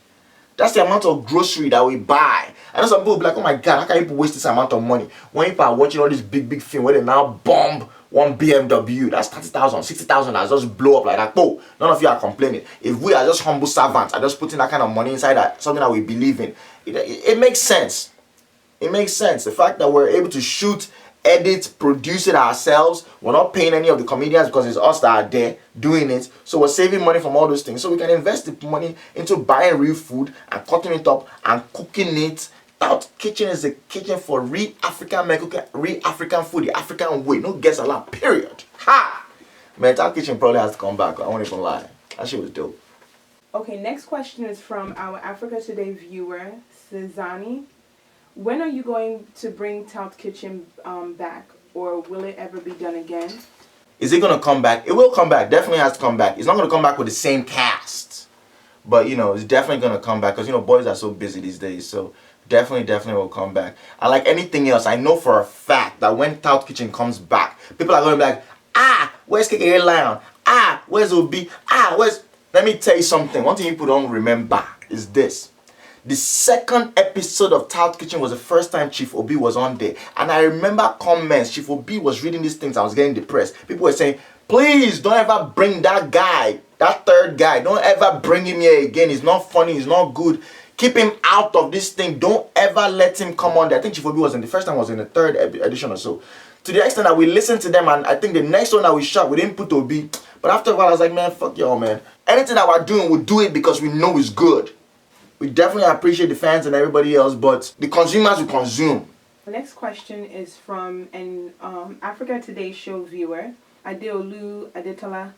That's the amount of grocery that we buy. I know some people will be like, oh my God, how can people waste this amount of money? When people are watching all this big film where they now bomb one BMW, that's 30,000, 60,000, that's just blow up like that. Oh, none of you are complaining. If we are just humble servants, are just putting that kind of money inside that, something that we believe in, it makes sense. It makes sense. The fact that we're able to shoot edit, produce it ourselves. We're not paying any of the comedians because it's us that are there doing it. So we're saving money from all those things. So we can invest the money into buying real food and cutting it up and cooking it. Tout Kitchen is a kitchen for real African men cooking real African food, the African way. No guess allowed, period. Ha! Man, Tout Kitchen probably has to come back. I won't even lie. That shit was dope. Okay, next question is from our Africa Today viewer, Cezani. When are you going to bring Tout Kitchen back, or will it ever be done again? Is it going to come back? It will come back. Definitely has to come back. It's not going to come back with the same cast. But, you know, it's definitely going to come back because, you know, boys are so busy these days. So, definitely will come back. And like anything else, I know for a fact that when Tout Kitchen comes back, people are going to be like, where's KK Lion? Where's Obi? Where's... Let me tell you something. One thing people don't remember is this. The second episode of Tout Kitchen was the first time Chief Obi was on there. And I remember comments. Chief Obi was reading these things. I was getting depressed. People were saying, please don't ever bring that guy, that third guy. Don't ever bring him here again. He's not funny. He's not good. Keep him out of this thing. Don't ever let him come on there. I think Chief Obi was in the first time, was in the third edition or so. To the extent that we listened to them, and I think the next one that we shot, we didn't put Obi. But after a while, I was like, man, fuck y'all, man. Anything that we're doing, we'll do it because we know it's good. We definitely appreciate the fans and everybody else, but the consumers will consume. The next question is from an Africa Today show viewer, Adeolu Adetola.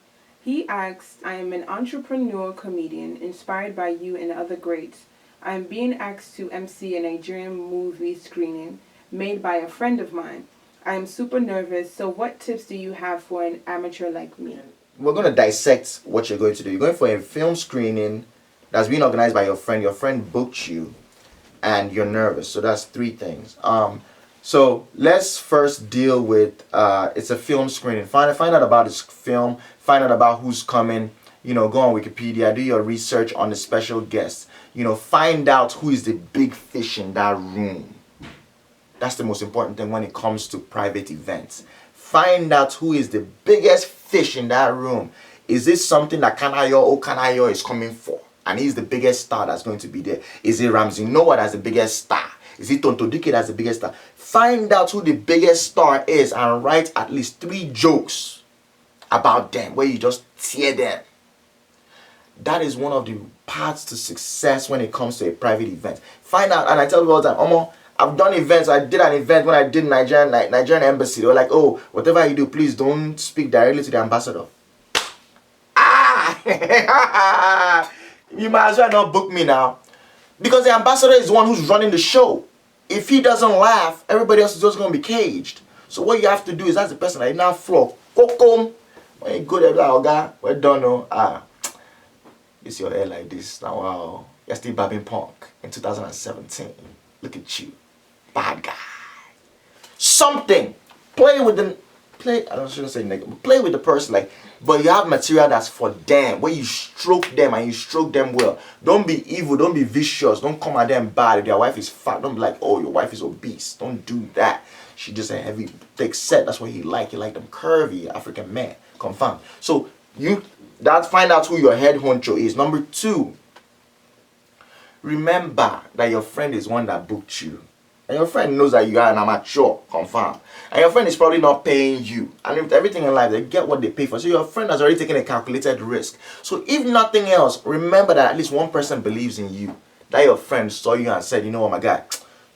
He asks, I am an entrepreneur comedian inspired by you and other greats. I am being asked to MC a Nigerian movie screening made by a friend of mine. I am super nervous, so what tips do you have for an amateur like me? We're going to dissect what you're going to do. You're going for a film screening that's being organized by your friend. Your friend booked you and you're nervous. So that's three things. So let's first deal with it's a film screening. Find out about this film. Find out about who's coming. You know, go on Wikipedia. Do your research on the special guests. You know, find out who is the big fish in that room. That's the most important thing when it comes to private events. Find out who is the biggest fish in that room. Is this something that Kanayo is coming for? And he's the biggest star that's going to be there. Is it Ramsey Noah that's the biggest star? Is it Tonto Dike that's the biggest star? Find out who the biggest star is and write at least 3 jokes about them where you just tear them. That is one of the paths to success when it comes to a private event. Find out, and I tell people all the time, I've done events. I did an event when I did Nigerian embassy. They were like, oh, whatever you do, please don't speak directly to the ambassador. You might as well not book me now. Because the ambassador is the one who's running the show. If he doesn't laugh, everybody else is just going to be caged. So what you have to do is ask the person that now floor. Go come. When you go there, like, oh, God, we're done now. It's your hair like this. Now, wow. You're still babbing punk in 2017. Look at you. Bad guy. Something. Play with the... I shouldn't say negative, but play with the person, like, but you have material that's for them, where you stroke them and you stroke them well. Don't be evil, don't be vicious, don't come at them bad. If their wife is fat, don't be like, oh, your wife is obese. Don't do that. She just a heavy, thick set. That's what he like. He like them curvy African men. Confirm. So find out who your head honcho is. Number 2, remember that your friend is one that booked you. And your friend knows that you are an amateur, confirm. And your friend is probably not paying you. And with everything in life, they get what they pay for. So your friend has already taken a calculated risk. So if nothing else, remember that at least one person believes in you. That your friend saw you and said, you know what, my guy,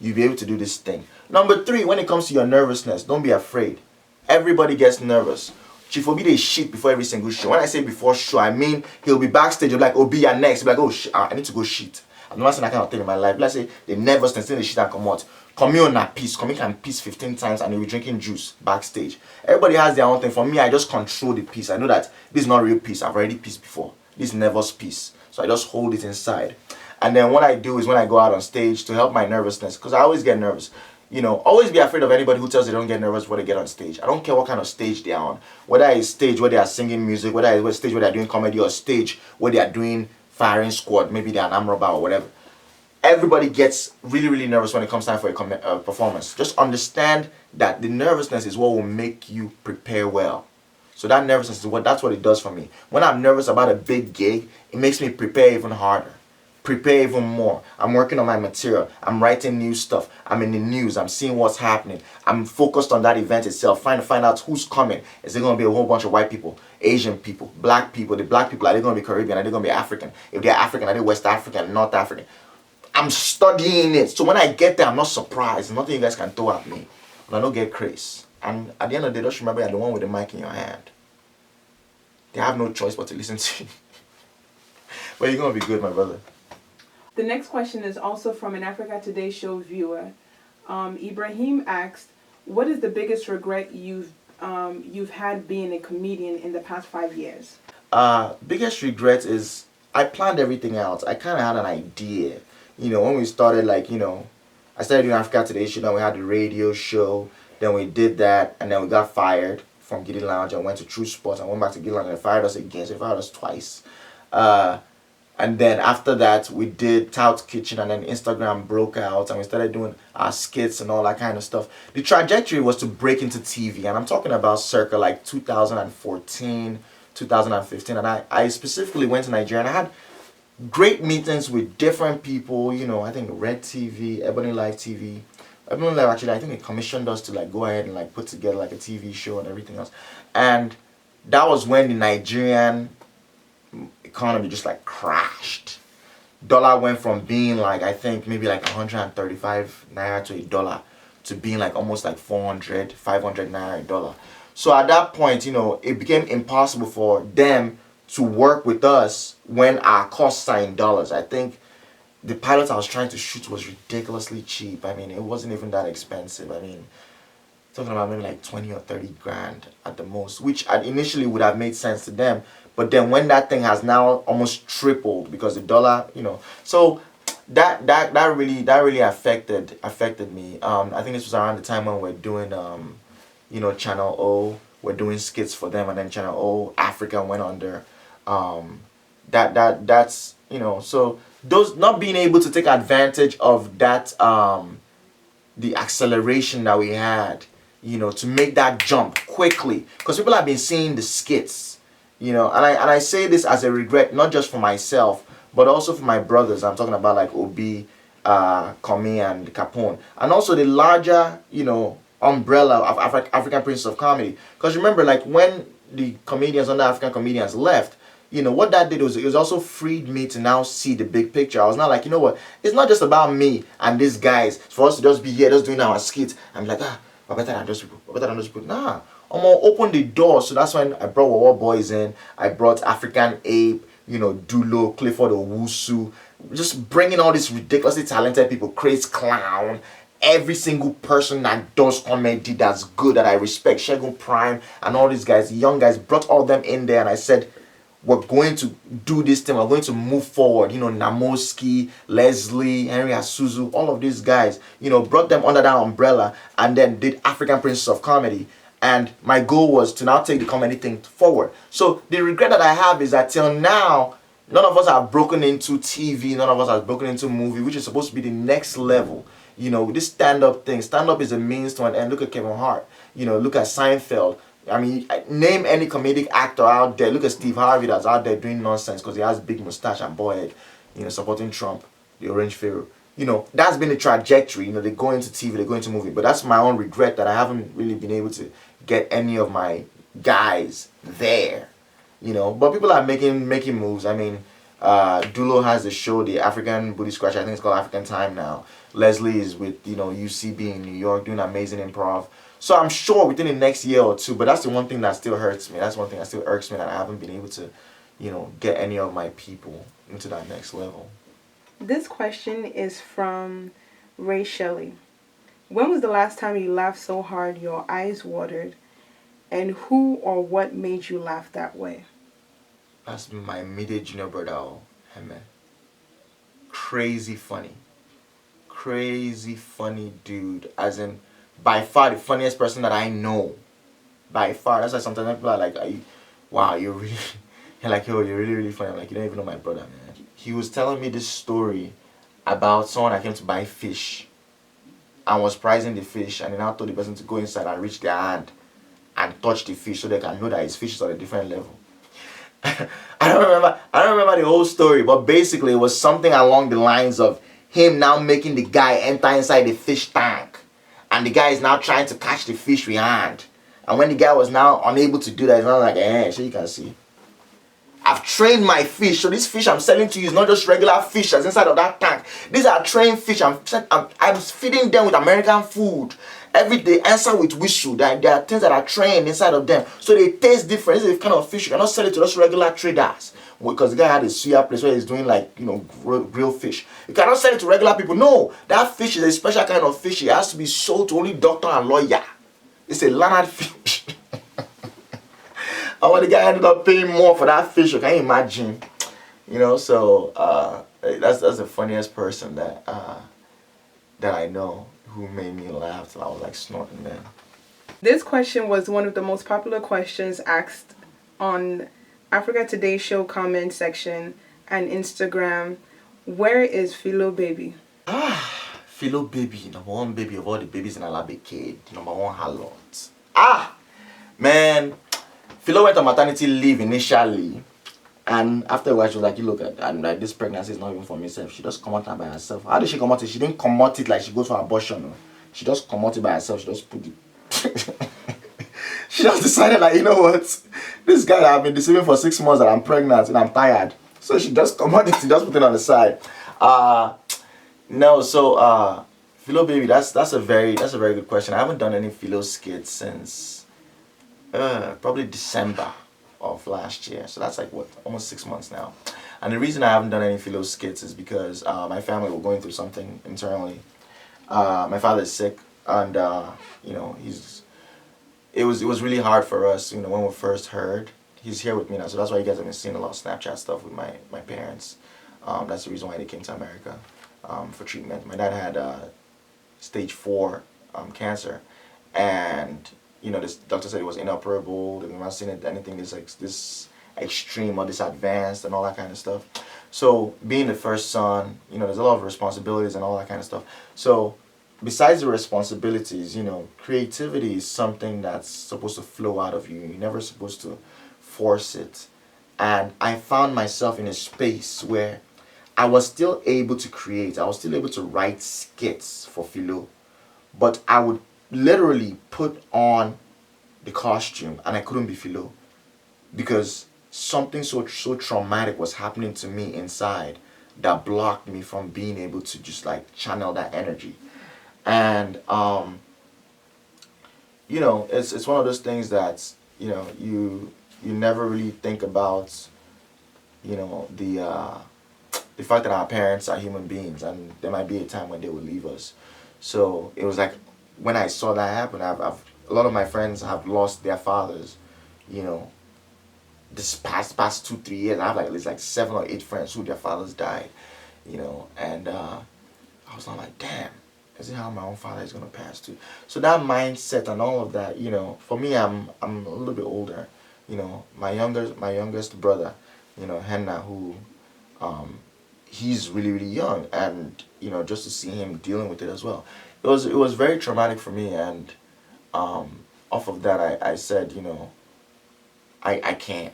you'll be able to do this thing. Number 3, when it comes to your nervousness, don't be afraid. Everybody gets nervous. Chief Obi dey shit before every single show. When I say before show, I mean he'll be backstage. He'll be like, Obi, you're next. He'll be like, oh, shit, I need to go shit. I've never seen that kind of thing in my life. Let's say the nervousness, the shit and come out. Come here on a piece. Come here and piece 15 times and he'll be drinking juice backstage. Everybody has their own thing. For me, I just control the piece. I know that this is not real peace. I've already pieced before. This is nervous peace. So I just hold it inside. And then what I do is when I go out on stage to help my nervousness, because I always get nervous. You know, always be afraid of anybody who tells you they don't get nervous when they get on stage. I don't care what kind of stage they are on. Whether it's stage where they are singing music, whether it's a stage where they are doing comedy, or stage where they are doing firing squad, maybe they're an arm robber or whatever. Everybody gets really, really nervous when it comes time for a performance. Just understand that the nervousness is what will make you prepare well. So that nervousness is that's what it does for me. When I'm nervous about a big gig, it makes me prepare even harder. prepare even more. I'm working on my material. I'm writing new stuff. I'm in the news. I'm seeing what's happening. I'm focused on that event itself, trying to find out who's coming. Is there going to be a whole bunch of white people, Asian people, black people? The black people, are they going to be Caribbean? Are they going to be African? If they're African, are they West African, North African? I'm studying it. So when I get there, I'm not surprised. Nothing you guys can throw at me. But I don't get crazy. And at the end of the day, just remember you're the one with the mic in your hand. They have no choice but to listen to you. But you're going to be good, my brother. The next question is also from an Africa Today show viewer. Ibrahim asked, what is the biggest regret you've had being a comedian in the past 5 years? Biggest regret is I planned everything out. I kind of had an idea. When we started, I started doing Africa Today show, then we had the radio show, then we did that, and then we got fired from Giddy Lounge and went to True Sports and went back to Giddy Lounge and they fired us again. So they fired us twice. And then after that, we did Touts Kitchen, and then Instagram broke out, and we started doing our skits and all that kind of stuff. The trajectory was to break into TV, and I'm talking about circa 2014, 2015, and I specifically went to Nigeria, and I had great meetings with different people, I think Red TV, Ebony Live TV. Ebony Live, actually, I think they commissioned us to go ahead and put together a TV show and everything else. And that was when the Nigerian economy just crashed. Dollar went from being I think maybe 135 naira to $1 to being almost 400, 500 naira $1. So at that point, it became impossible for them to work with us when our costs are in dollars. I think the pilot I was trying to shoot was ridiculously cheap. I mean, it wasn't even that expensive. I mean, talking about maybe 20 or 30 grand at the most, which initially would have made sense to them. But then when that thing has now almost tripled because the dollar, so that really affected me. I think this was around the time when we're doing Channel O, we're doing skits for them, and then Channel O Africa went under. That's so those not being able to take advantage of that the acceleration that we had, to make that jump quickly, because people have been seeing the skits. And I say this as a regret, not just for myself, but also for my brothers. I'm talking about Obi, Komi, and Capone. And also the larger, umbrella of African Princes of Comedy. Because remember, when the comedians, under African comedians left, what that did was it also freed me to now see the big picture. I was now what? It's not just about me and these guys. For us to just be here, just doing our skits. I'm we're better than those people. We're better than those people. Nah. I'm gonna open the door. So that's when I brought Wawa Boys in. I brought African Ape, Dulo, Clifford Owusu. Just bringing all these ridiculously talented people. Craze Clown. Every single person that does comedy that's good, that I respect. Shegun Prime and all these guys, young guys, brought all them in there. And I said, we're going to do this thing. We're going to move forward. Namoski, Leslie, Henry Asuzu, all of these guys, brought them under that umbrella and then did African Princes of Comedy. And my goal was to now take the comedy thing forward. So the regret that I have is that till now, none of us have broken into TV. None of us have broken into movie, which is supposed to be the next level. This stand-up thing. Stand-up is a means to an end. Look at Kevin Hart. Look at Seinfeld. I mean, name any comedic actor out there. Look at Steve Harvey that's out there doing nonsense because he has big mustache and bald head, supporting Trump, the Orange Pharaoh. That's been the trajectory. They go into TV, they go into movie. But that's my own regret that I haven't really been able to get any of my guys there. But people are making moves. I mean, Dulo has the show, the African Booty Scratch. I think it's called African Time now. Leslie is with, UCB in New York doing amazing improv. So I'm sure within the next year or two, but that's the one thing that still hurts me. That's one thing that still irks me, that I haven't been able to, get any of my people into that next level. This question is from Ray Shelley. When was the last time you laughed so hard your eyes watered? And who or what made you laugh that way? That's my immediate junior brother, Heme. Crazy funny dude. As in, by far the funniest person that I know. By far. That's why sometimes people are like, wow, you're really, you're like, yo, you're really, really funny. I'm like, you don't even know my brother, man. He was telling me this story about someone that came to buy fish and was pricing the fish, and he now told the person to go inside and reach their hand and touch the fish so they can know that his fish is on a different level. I don't remember remember the whole story, but basically it was something along the lines of him now making the guy enter inside the fish tank. And the guy is now trying to catch the fish with hand. And when the guy was now unable to do that, it's not like, so you can see. I've trained my fish. So this fish I'm selling to you is not just regular fish that's inside of that tank. These are trained fish. I'm feeding them with American food. Every day answer with whistle. There are things that are trained inside of them. So they taste different. This is the kind of fish you cannot sell it to just regular traders. Because the guy had a suya place where he's doing like, grilled fish. You cannot sell it to regular people. No, that fish is a special kind of fish. It has to be sold to only doctor and lawyer. It's a learned fish. And when the guy ended up paying more for that fish, can you imagine? So that's the funniest person that I know who made me laugh till I was like snorting, man. This question was one of the most popular questions asked on Africa Today show comment section and Instagram. Where is Philo Baby? Philo Baby, number one baby of all the babies in Alabeke, number one harlot. Man, Philo went on maternity leave initially, and after a while she was like, you look at and like this pregnancy is not even for myself. She just come out by herself. How did she come out it? She didn't come out it like she goes for abortion. No. She just come out it by herself. She just put it. She just decided like, you know what? This guy that I've been deceiving for 6 months that I'm pregnant and I'm tired. So she just come out it, just put it on the side. Philo Baby, that's a very good question. I haven't done any Philo skits since probably December of last year. So that's like almost 6 months now. And the reason I haven't done any Philo skits is because my family were going through something internally. My father is sick, and it was really hard for us, when we first heard. He's here with me now, so that's why you guys have been seeing a lot of Snapchat stuff with my parents. That's the reason why they came to America for treatment. My dad had stage 4 cancer, and this doctor said it was inoperable. They've not seen anything this extreme or this advanced and all that kind of stuff. So being the first son, there's a lot of responsibilities and all that kind of stuff. So besides the responsibilities, creativity is something that's supposed to flow out of you. You're never supposed to force it. And I found myself in a space where I was still able to create. I was still able to write skits for Philo. But I would literally put on the costume and I couldn't be Philo. Because something so traumatic was happening to me inside that blocked me from being able to just like channel that energy. And it's one of those things that you never really think about the fact that our parents are human beings and there might be a time when they will leave us. So it was like when I saw that happen, a lot of my friends have lost their fathers, this past 2-3 years. I have at least 7 or 8 friends who their fathers died, and I was like, damn, is it how my own father is gonna pass too? So that mindset and all of that, for me, I'm a little bit older. My youngest brother, Henna, who he's really, really young, and just to see him dealing with it as well, it was very traumatic for me. And off of that, I said, I can't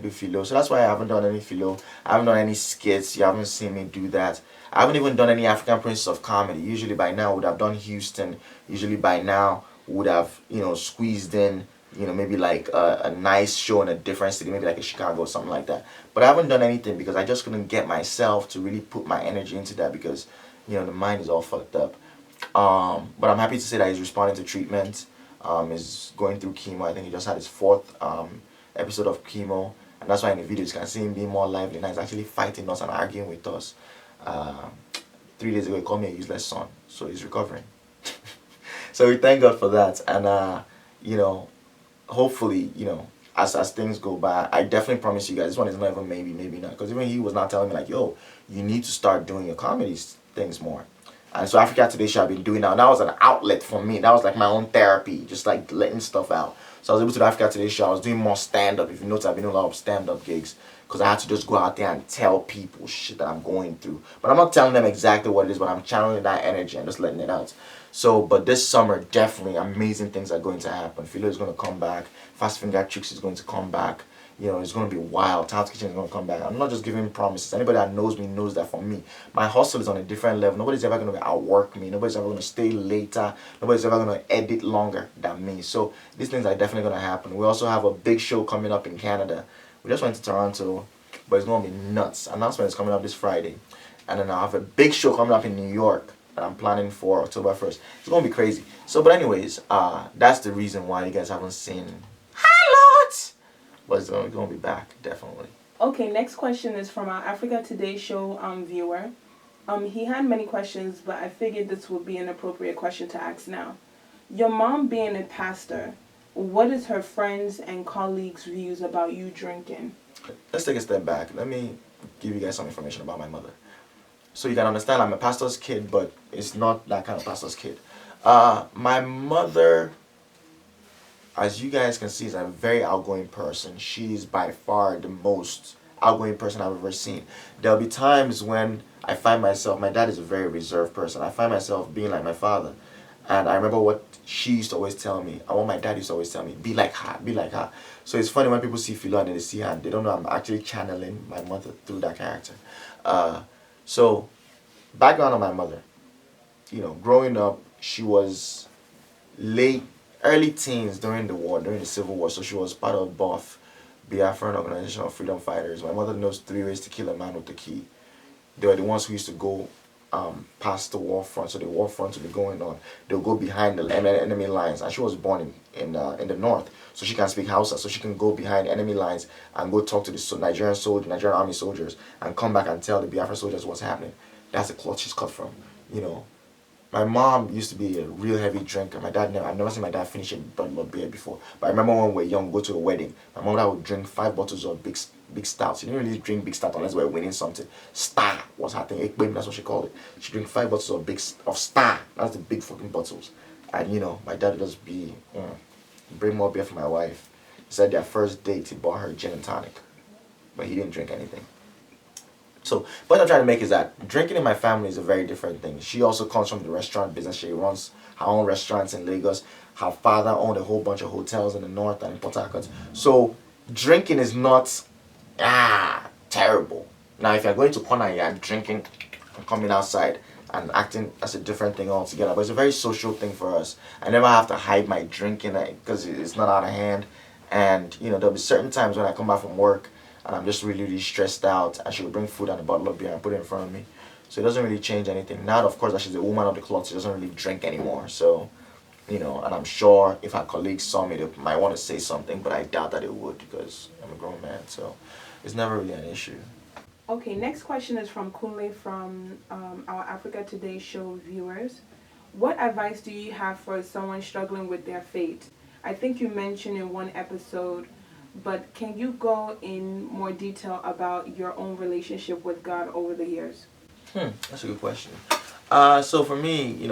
do Philo. So that's why I haven't done any Philo. I haven't done any skits. You haven't seen me do that. I haven't even done any African Princess of Comedy. Usually by now would have done Houston. Usually by now would have squeezed in maybe like a nice show in a different city, maybe like a Chicago or something like that. But I haven't done anything because I just couldn't get myself to really put my energy into that because the mind is all fucked up. But I'm happy to say that he's responding to treatment. Is going through chemo. I think he just had his 4th episode of chemo, and that's why in the video you can see him being more lively. Now he's actually fighting us and arguing with us. 3 days ago he called me a useless son, so he's recovering. So we thank God for that, and hopefully as things go by, I definitely promise you guys this one is not even maybe not, because even he was not telling me like, yo, you need to start doing your comedy things more. And so Africa Today show I've been doing now. That was an outlet for me. That was like my own therapy, just like letting stuff out. So I was able to do Africa Today show. I was doing more stand-up. If you notice, I've been doing a lot of stand-up gigs because I had to just go out there and tell people shit that I'm going through. But I'm not telling them exactly what it is, but I'm channeling that energy and just letting it out. So, but this summer, definitely amazing things are going to happen. Philo is going to come back. Fast Finger Tricks is going to come back. It's going to be wild. Town's Kitchen is going to come back. I'm not just giving promises. Anybody that knows me knows that for me, my hustle is on a different level. Nobody's ever going to outwork me. Nobody's ever going to stay later. Nobody's ever going to edit longer than me. So these things are definitely going to happen. We also have a big show coming up in Canada. We just went to Toronto, but it's going to be nuts. Announcement is coming up this Friday. And then I have a big show coming up in New York that I'm planning for October 1st. It's going to be crazy. So, but anyways, that's the reason why you guys haven't seen Highlights. But it's going to be back, definitely. Okay, next question is from our Africa Today show viewer. He had many questions, but I figured this would be an appropriate question to ask now. Your mom being a pastor, what is her friends and colleagues' views about you drinking? Let's take a step back. Let me give you guys some information about my mother. So you can understand I'm a pastor's kid, but it's not that kind of pastor's kid. My mother, as you guys can see, is a very outgoing person. She's by far the most outgoing person I've ever seen. There'll be times when I find myself, my dad is a very reserved person. I find myself being like my father. And I remember what she used to always tell me, and what my dad used to always tell me, be like her, be like her. So it's funny when people see Philo and they see her, and they don't know I'm actually channeling my mother through that character. So, background on my mother. Growing up, she was early teens during the Civil War. So she was part of BOF, Biafran Organization of Freedom Fighters. My mother knows 3 ways to kill a man with the key. They were the ones who used to go past the war front. So the war front would be going on. They'll go behind the enemy lines. And she was born in the north. So she can speak Hausa. So she can go behind enemy lines and go talk to the Nigerian army soldiers and come back and tell the Biafra soldiers what's happening. That's the cloth she's cut from. My mom used to be a real heavy drinker. I've never seen my dad finish a bottle of beer before. But I remember when we were young, go to a wedding. My mom would drink 5 bottles of big stouts. She didn't really drink big stout unless we were winning something. Star was her thing. That's what she called it. She drank 5 bottles of Star. That's the big fucking bottles. And my dad would just bring more beer for my wife. He said their first date, he bought her gin and tonic. But he didn't drink anything. So, what I'm trying to make is that drinking in my family is a very different thing. She also comes from the restaurant business. She runs her own restaurants in Lagos. Her father owned a whole bunch of hotels in the north and in Port Harcourt. So, drinking is not terrible. Now, if you're going to corner and you're drinking and coming outside and acting, that's a different thing altogether. But it's a very social thing for us. I never have to hide my drinking because it's not out of hand. And, there'll be certain times when I come back from work and I'm just really, really stressed out, and she'll bring food and a bottle of beer and put it in front of me. So it doesn't really change anything. Now, of course, that she's a woman of the cloth, she doesn't really drink anymore. So, and I'm sure if her colleagues saw me, they might want to say something, but I doubt that they would because I'm a grown man. So it's never really an issue. Okay, next question is from Kunle from our Africa Today show viewers. What advice do you have for someone struggling with their faith? I think you mentioned in one episode, but can you go in more detail about your own relationship with God over the years? That's a good question. So for me,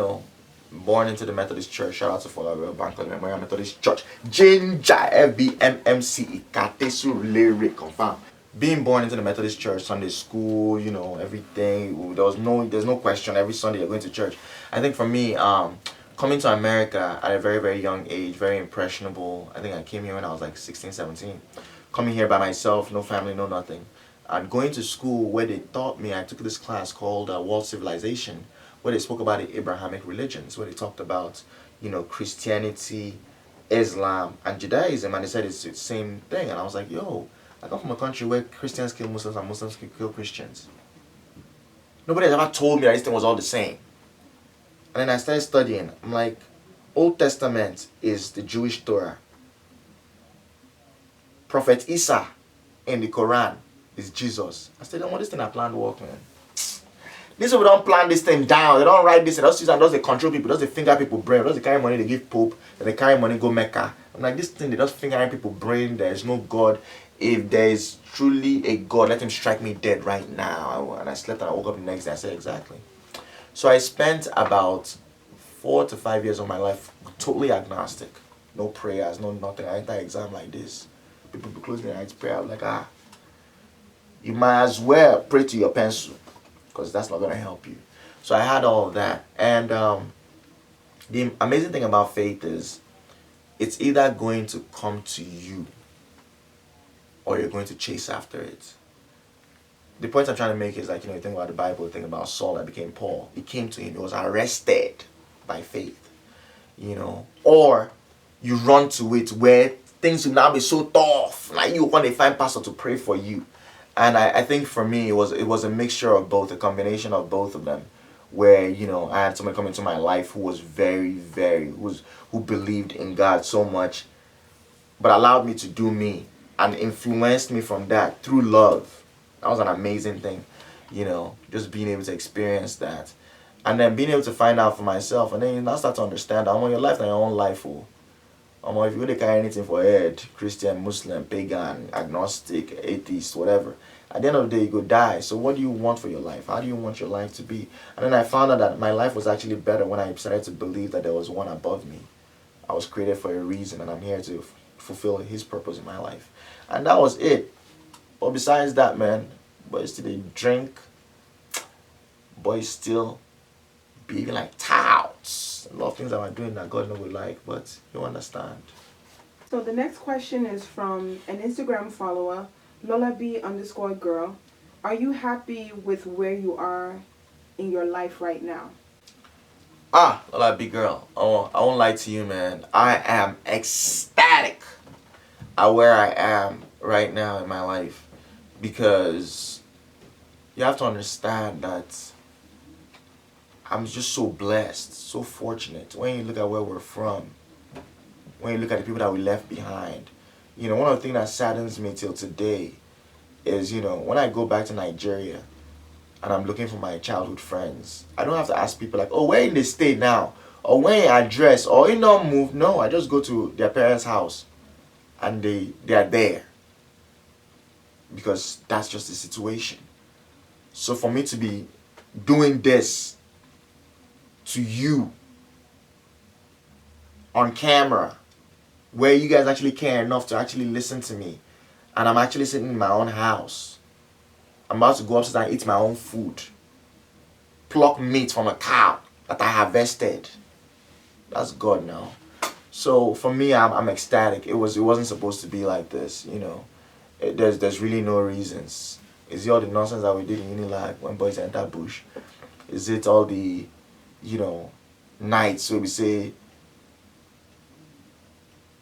born into the Methodist Church, shout out to Follower Bank Memorial Methodist Church, Ginger FBMMC Ikatesu Lyric confirm. Being born into the Methodist Church, Sunday school, everything. There's no question. Every Sunday you're going to church. I think for me, coming to America at a very, very young age, very impressionable. I think I came here when I was like 16, 17. Coming here by myself, no family, no nothing. And going to school where they taught me, I took this class called World Civilization, where they spoke about the Abrahamic religions, where they talked about, Christianity, Islam, and Judaism. And they said it's the same thing. And I was like, yo, I come from a country where Christians kill Muslims and Muslims kill Christians. Nobody has ever told me that this thing was all the same. And then I started studying. I'm like, Old Testament is the Jewish Torah. Prophet Isa in the Quran is Jesus. I said, this thing I planned to work, man. These people don't plan this thing down. They don't write this. They just use and does they control people. Does they finger people brain. Does they carry money they give Pope. Then they carry money go Mecca. I'm like, this thing they just fingering people brain. There is no God. If there is truly a God, let him strike me dead right now. And I slept and I woke up the next day. I said, exactly. So I spent about 4 to 5 years of my life totally agnostic. No prayers, no nothing. I enter exam like this. People close their eyes, pray. I'm like, you might as well pray to your pencil because that's not going to help you. So I had all of that. And the amazing thing about faith is it's either going to come to you or you're going to chase after it. The point I'm trying to make is like, you think about the Bible, think about Saul that became Paul. He came to him, he was arrested by faith. Or you run to it where things will now be so tough. Like you want to find pastor to pray for you. And I think for me it was a mixture of both, a combination of both of them. Where, I had someone come into my life who was who believed in God so much, but allowed me to do me and influenced me from that through love. That was an amazing thing, just being able to experience that. And then being able to find out for myself, and then you now start to understand that your life and your own life. If you really carry anything for head, Christian, Muslim, pagan, agnostic, atheist, whatever, at the end of the day you go die. So what do you want for your life? How do you want your life to be? And then I found out that my life was actually better when I started to believe that there was one above me. I was created for a reason, and I'm here to fulfill his purpose in my life. And that was it. But besides that, man, boys still they drink, boys still behaving like touts. A lot of things that we're doing that God knows we like, but you understand. So the next question is from an Instagram follower, LolaB_girl. Are you happy with where you are in your life right now? LolaB girl. Oh, I won't lie to you, man. I am ecstatic at where I am right now in my life. Because you have to understand that I'm just so blessed, so fortunate. When you look at where we're from, when you look at the people that we left behind, one of the things that saddens me till today is, when I go back to Nigeria and I'm looking for my childhood friends, I don't have to ask people like, oh, where in the state now? Or where in address? Or you don't move. No, I just go to their parents' house and they are there. Because that's just the situation. So for me to be doing this to you on camera, where you guys actually care enough to actually listen to me, and I'm actually sitting in my own house, I'm about to go upstairs and eat my own food, pluck meat from a cow that I harvested. That's God now. So for me, I'm ecstatic. It wasn't supposed to be like this, There's really no reasons. Is it all the nonsense that we did in Unilag when boys enter bush? Is it all the, nights where we say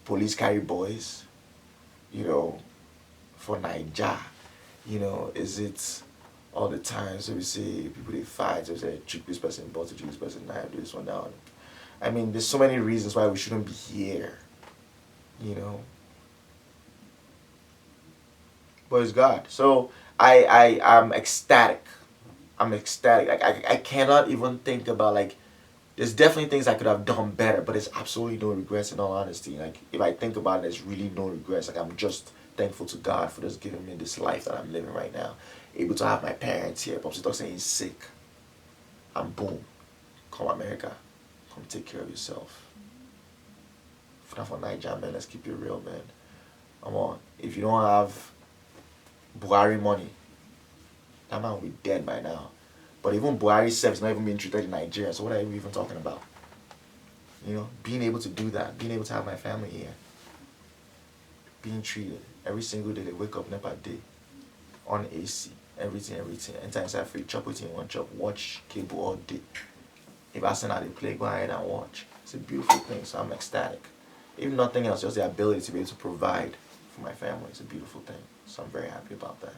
police carry boys, for Naija? Is it all the times where we say people they fight, or say trick this person, but to trick this person, now do this one down? I mean, there's so many reasons why we shouldn't be here, But it's God. So I'm ecstatic. I'm ecstatic. I cannot even think about, like, there's definitely things I could have done better, but there's absolutely no regrets, in all honesty. Like, if I think about it, there's really no regrets. Like, I'm just thankful to God for just giving me this life that I'm living right now. Able to have my parents here. Popsy Talk saying he's sick. And boom. Come America. Come take care of yourself. For Nigeria, man, let's keep it real, man. Come on. If you don't have Buhari money, that man will be dead by now. But even Buhari self is not even being treated in Nigeria, so what are we even talking about? Being able to do that, being able to have my family here, being treated every single day. They wake up NEPA day, on AC, everything. Anytime I free, chop it in one chop, watch cable all day. If I send out a play, go ahead and watch. It's a beautiful thing, so I'm ecstatic. If nothing else, just the ability to be able to provide for my family is a beautiful thing. So I'm very happy about that.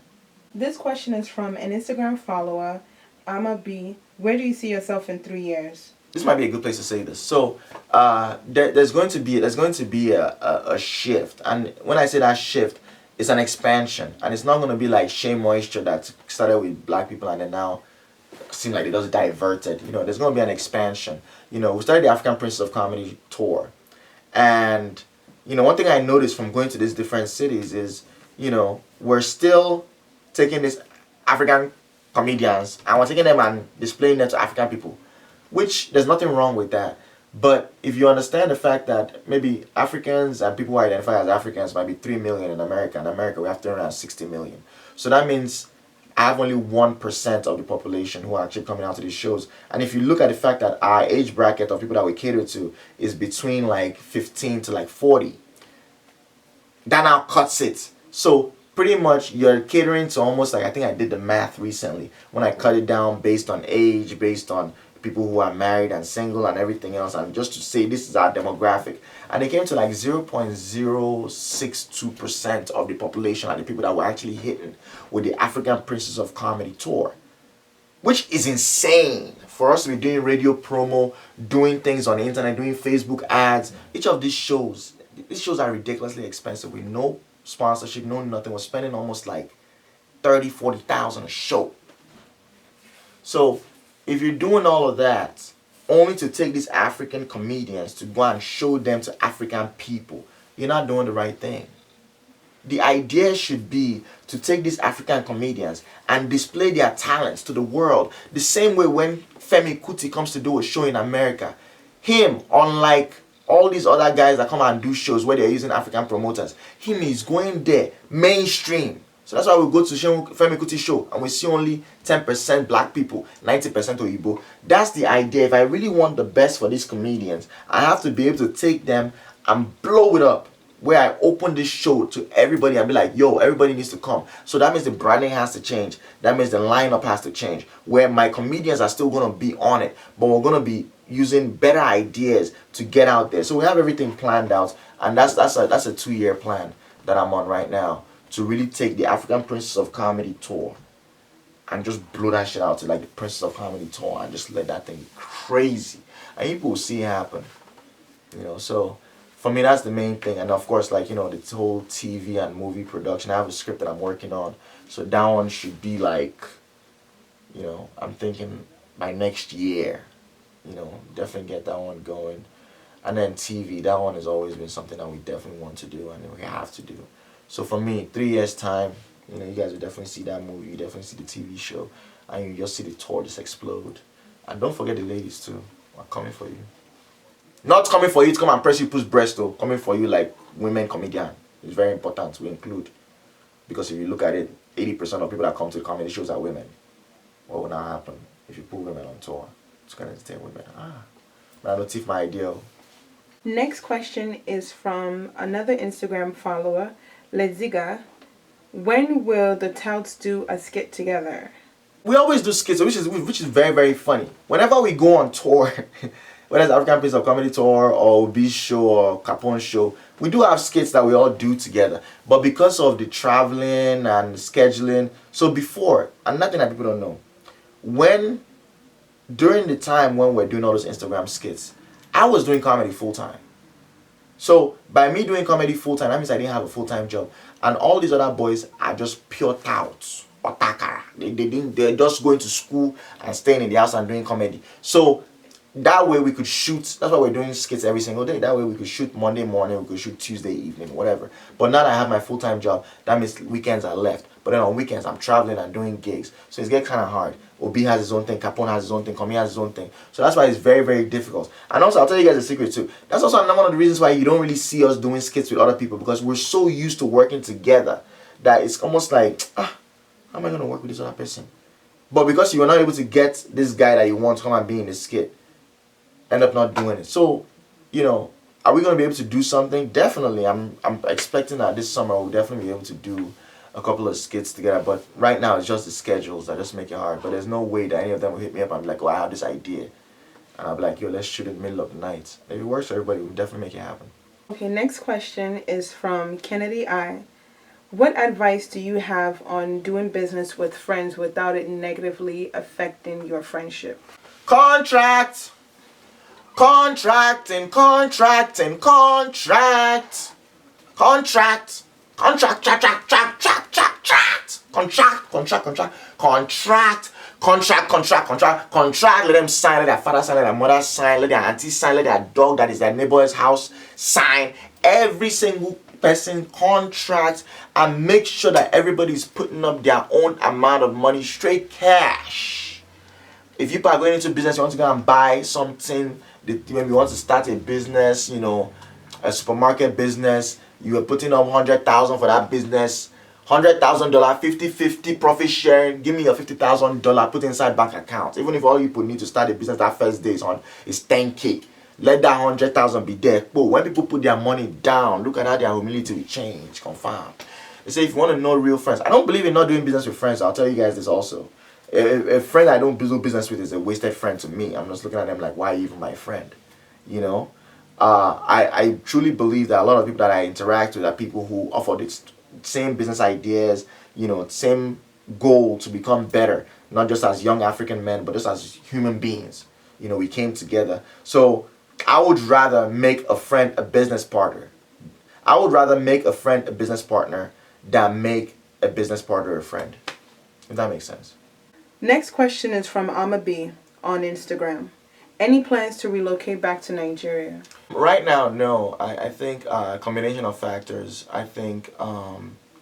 This question is from an Instagram follower, Ama B. Where do you see yourself in 3 years? This might be a good place to say this. So there's going to be a shift, and when I say that shift, it's an expansion, and it's not going to be like Shea Moisture that started with black people and then now seem like it does diverted. There's going to be an expansion. We started the African Princess of Comedy tour, and one thing I noticed from going to these different cities is we're still taking these African comedians and we're taking them and displaying them to African people, which there's nothing wrong with that. But if you understand the fact that maybe Africans and people who identify as Africans might be 3 million in America. In America, we have 360 million. So that means I have only 1% of the population who are actually coming out to these shows. And if you look at the fact that our age bracket of people that we cater to is between like 15 to like 40, that now cuts it. So pretty much you're catering to almost like, I think I did the math recently when I cut it down based on age, based on people who are married and single and everything else, and just to say this is our demographic, and it came to like 0.062% of the population are the people that were actually hitting with the African Princess of Comedy tour, which is insane for us to be doing radio promo, doing things on the internet, doing Facebook ads. Each of these shows are ridiculously expensive with no sponsorship, no nothing. We're spending almost like 30,000-40,000 a show. So if you're doing all of that only to take these African comedians to go and show them to African people, you're not doing the right thing. The idea should be to take these African comedians and display their talents to the world. The same way when Femi Kuti comes to do a show in America. Him, unlike all these other guys that come and do shows where they're using African promoters, him is going there, mainstream. So that's why we go to Femi Kuti show and we see only 10% black people, 90% Oyibo. That's the idea. If I really want the best for these comedians, I have to be able to take them and blow it up. Where I open this show to everybody and be like, yo, everybody needs to come. So that means the branding has to change. That means the lineup has to change. Where my comedians are still going to be on it, but we're going to be using better ideas to get out there. So we have everything planned out, and that's a 2-year plan that I'm on right now to really take the African Princess of Comedy tour and just blow that shit out to like the Princess of Comedy tour and just let that thing be crazy. And people will see it happen. You know, so for me, that's the main thing. And of course, like, you know, the whole TV and movie production. I have a script that I'm working on. So that one should be like, you know, I'm thinking by next year, you know, definitely get that one going. And then TV, that one has always been something that we definitely want to do and we have to do. So for me, 3 years time, you know, you guys will definitely see that movie, you definitely see the TV show, and you just see the tour just explode. And don't forget the ladies too. I'm coming for you. Not coming for you to come and press people's breast though. Coming for you like women comedian. It's very important to include. Because if you look at it, 80% of people that come to comedy shows are women. What will not happen if you put women on tour? It's going to entertain women. But I don't think my idea. Next question is from another Instagram follower, Leziga. When will the touts do a skit together? We always do skits, which is very, very funny. Whenever we go on tour, whether it's African Princess of Comedy tour or Obi's show or Capone show, we do have skits that we all do together. But because of the traveling and scheduling, so before, and nothing that people don't know, during the time when we're doing all those Instagram skits, I was doing comedy full time. So by me doing comedy full time, that means I didn't have a full time job. And all these other boys are just pure touts. They're just going to school and staying in the house and doing comedy. So that way we could shoot. That's why we're doing skits every single day. That way we could shoot Monday morning, we could shoot Tuesday evening, whatever. But now that I have my full-time job, that means weekends are left. But then on weekends, I'm traveling and doing gigs. So it's getting kind of hard. Obi has his own thing, Capone has his own thing, Kami has his own thing. So that's why it's very, very difficult. And also, I'll tell you guys a secret too. That's also one of the reasons why you don't really see us doing skits with other people, because we're so used to working together that it's almost like, how am I going to work with this other person? But because you were not able to get this guy that you want to come and be in the skit, end up not doing it. So, you know, are we going to be able to do something? Definitely. I'm expecting that this summer we'll definitely be able to do a couple of skits together. But right now it's just the schedules that just make it hard. But there's no way that any of them will hit me up and be like, oh, I have this idea. And I'll be like, yo, let's shoot it in the middle of the night. If it works for everybody, we'll definitely make it happen. Okay, next question is from Kennedy I. What advice do you have on doing business with friends without it negatively affecting your friendship? Contract! Contract. Contract. Let them sign, let their father sign, let their mother sign, let their auntie sign, let their dog that is their neighbor's house sign. Every single person contract, and make sure that everybody's putting up their own amount of money, straight cash. If you are going into business, you want to go and buy something. When you want to start a business, you know, a supermarket business, you are putting up 100,000 for that business, $100,000, 50-50 profit sharing. Give me your $50,000, put inside bank account. Even if all you need to start a business that first day is 10K, let that 100,000 be there. But when people put their money down, look at how their humility will change. Confirm. They say if you want to know real friends, I don't believe in not doing business with friends. I'll tell you guys this also. A friend I don't do business with is a wasted friend to me. I'm just looking at them like, why are you even my friend? You know? I truly believe that a lot of people that I interact with are people who offer the same business ideas, you know, same goal to become better, not just as young African men, but just as human beings. You know, we came together. So I would rather make a friend a business partner. I would rather make a friend a business partner than make a business partner a friend. If that makes sense. Next question is from Amabi on Instagram. Any plans to relocate back to Nigeria? Right now, no. I think a combination of factors. I think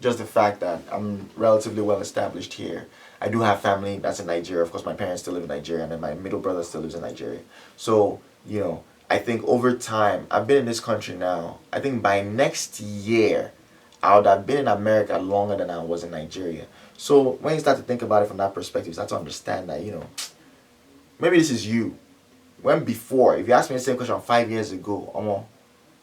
just the fact that I'm relatively well established here. I do have family that's in Nigeria. Of course, my parents still live in Nigeria, and then my middle brother still lives in Nigeria. So, you know, I think over time, I've been in this country now. I think by next year, I would have been in America longer than I was in Nigeria. So when you start to think about it from that perspective, you start to understand that, you know, maybe this is you. When before, if you asked me the same question 5 years ago,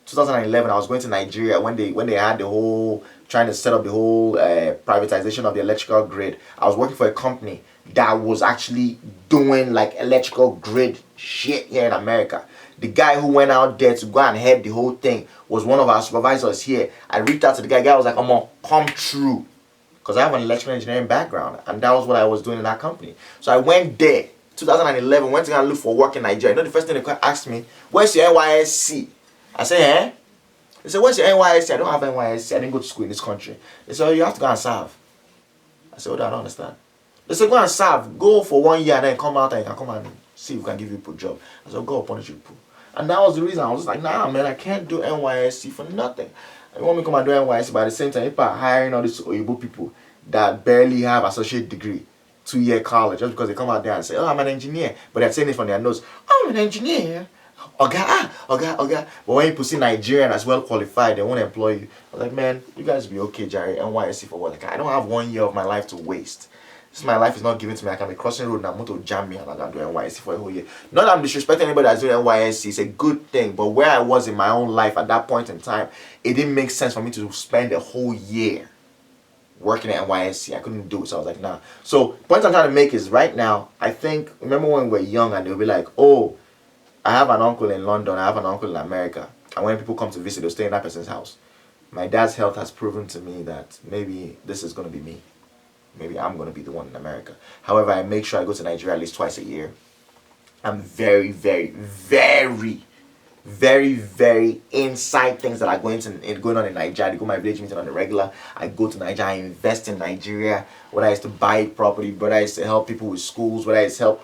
2011, I was going to Nigeria when they had the whole, trying to set up the whole privatization of the electrical grid. I was working for a company that was actually doing like electrical grid shit here in America. The guy who went out there to go and head the whole thing was one of our supervisors here. I reached out to the guy. The guy was like, come through. Because I have an electrical engineering background, and that was what I was doing in that company. So I went there, 2011, went to go and look for work in Nigeria. You know the first thing they asked me, where's your NYSC? I said, eh? They said, where's your NYSC? I don't have NYSC. I didn't go to school in this country. They said, oh, you have to go and serve. I said, oh, I don't understand. They said, go and serve. Go for 1 year and then come out and you can come and see if we can give you a job. I said, go punish you. And that was the reason. I was just like, nah, man, I can't do NYSC for nothing. I want me to come and do NYSC, but at the same time, people are hiring all these Oyibo people that barely have associate degree, 2-year college, just because they come out there and say, oh, I'm an engineer. But they're saying it from their nose. Oh, I'm an engineer. Okay. But when you see Nigerian as well qualified, they won't employ you. I was like, man, you guys be okay, Jerry. NYSC for what? Like, I don't have 1 year of my life to waste. This my life is not given to me. I can be crossing the road and I'm going to jam me and I'm going to do NYSC for a whole year. Not that I'm disrespecting anybody that's doing NYSC. It's a good thing. But where I was in my own life at that point in time, it didn't make sense for me to spend a whole year working at NYSC. I couldn't do it. So I was like, nah. So the point I'm trying to make is right now, I think, remember when we were young and they'll be like, oh, I have an uncle in London. I have an uncle in America. And when people come to visit, they'll stay in that person's house. My dad's health has proven to me that maybe this is going to be me. Maybe I'm going to be the one in America. However, I make sure I go to Nigeria at least twice a year. I'm very, very, very, very, very inside things that are going on in Nigeria. I go to my village meeting on the regular. I go to Nigeria. I invest in Nigeria. Whether it's to buy property, whether it's to help people with schools, whether it's help.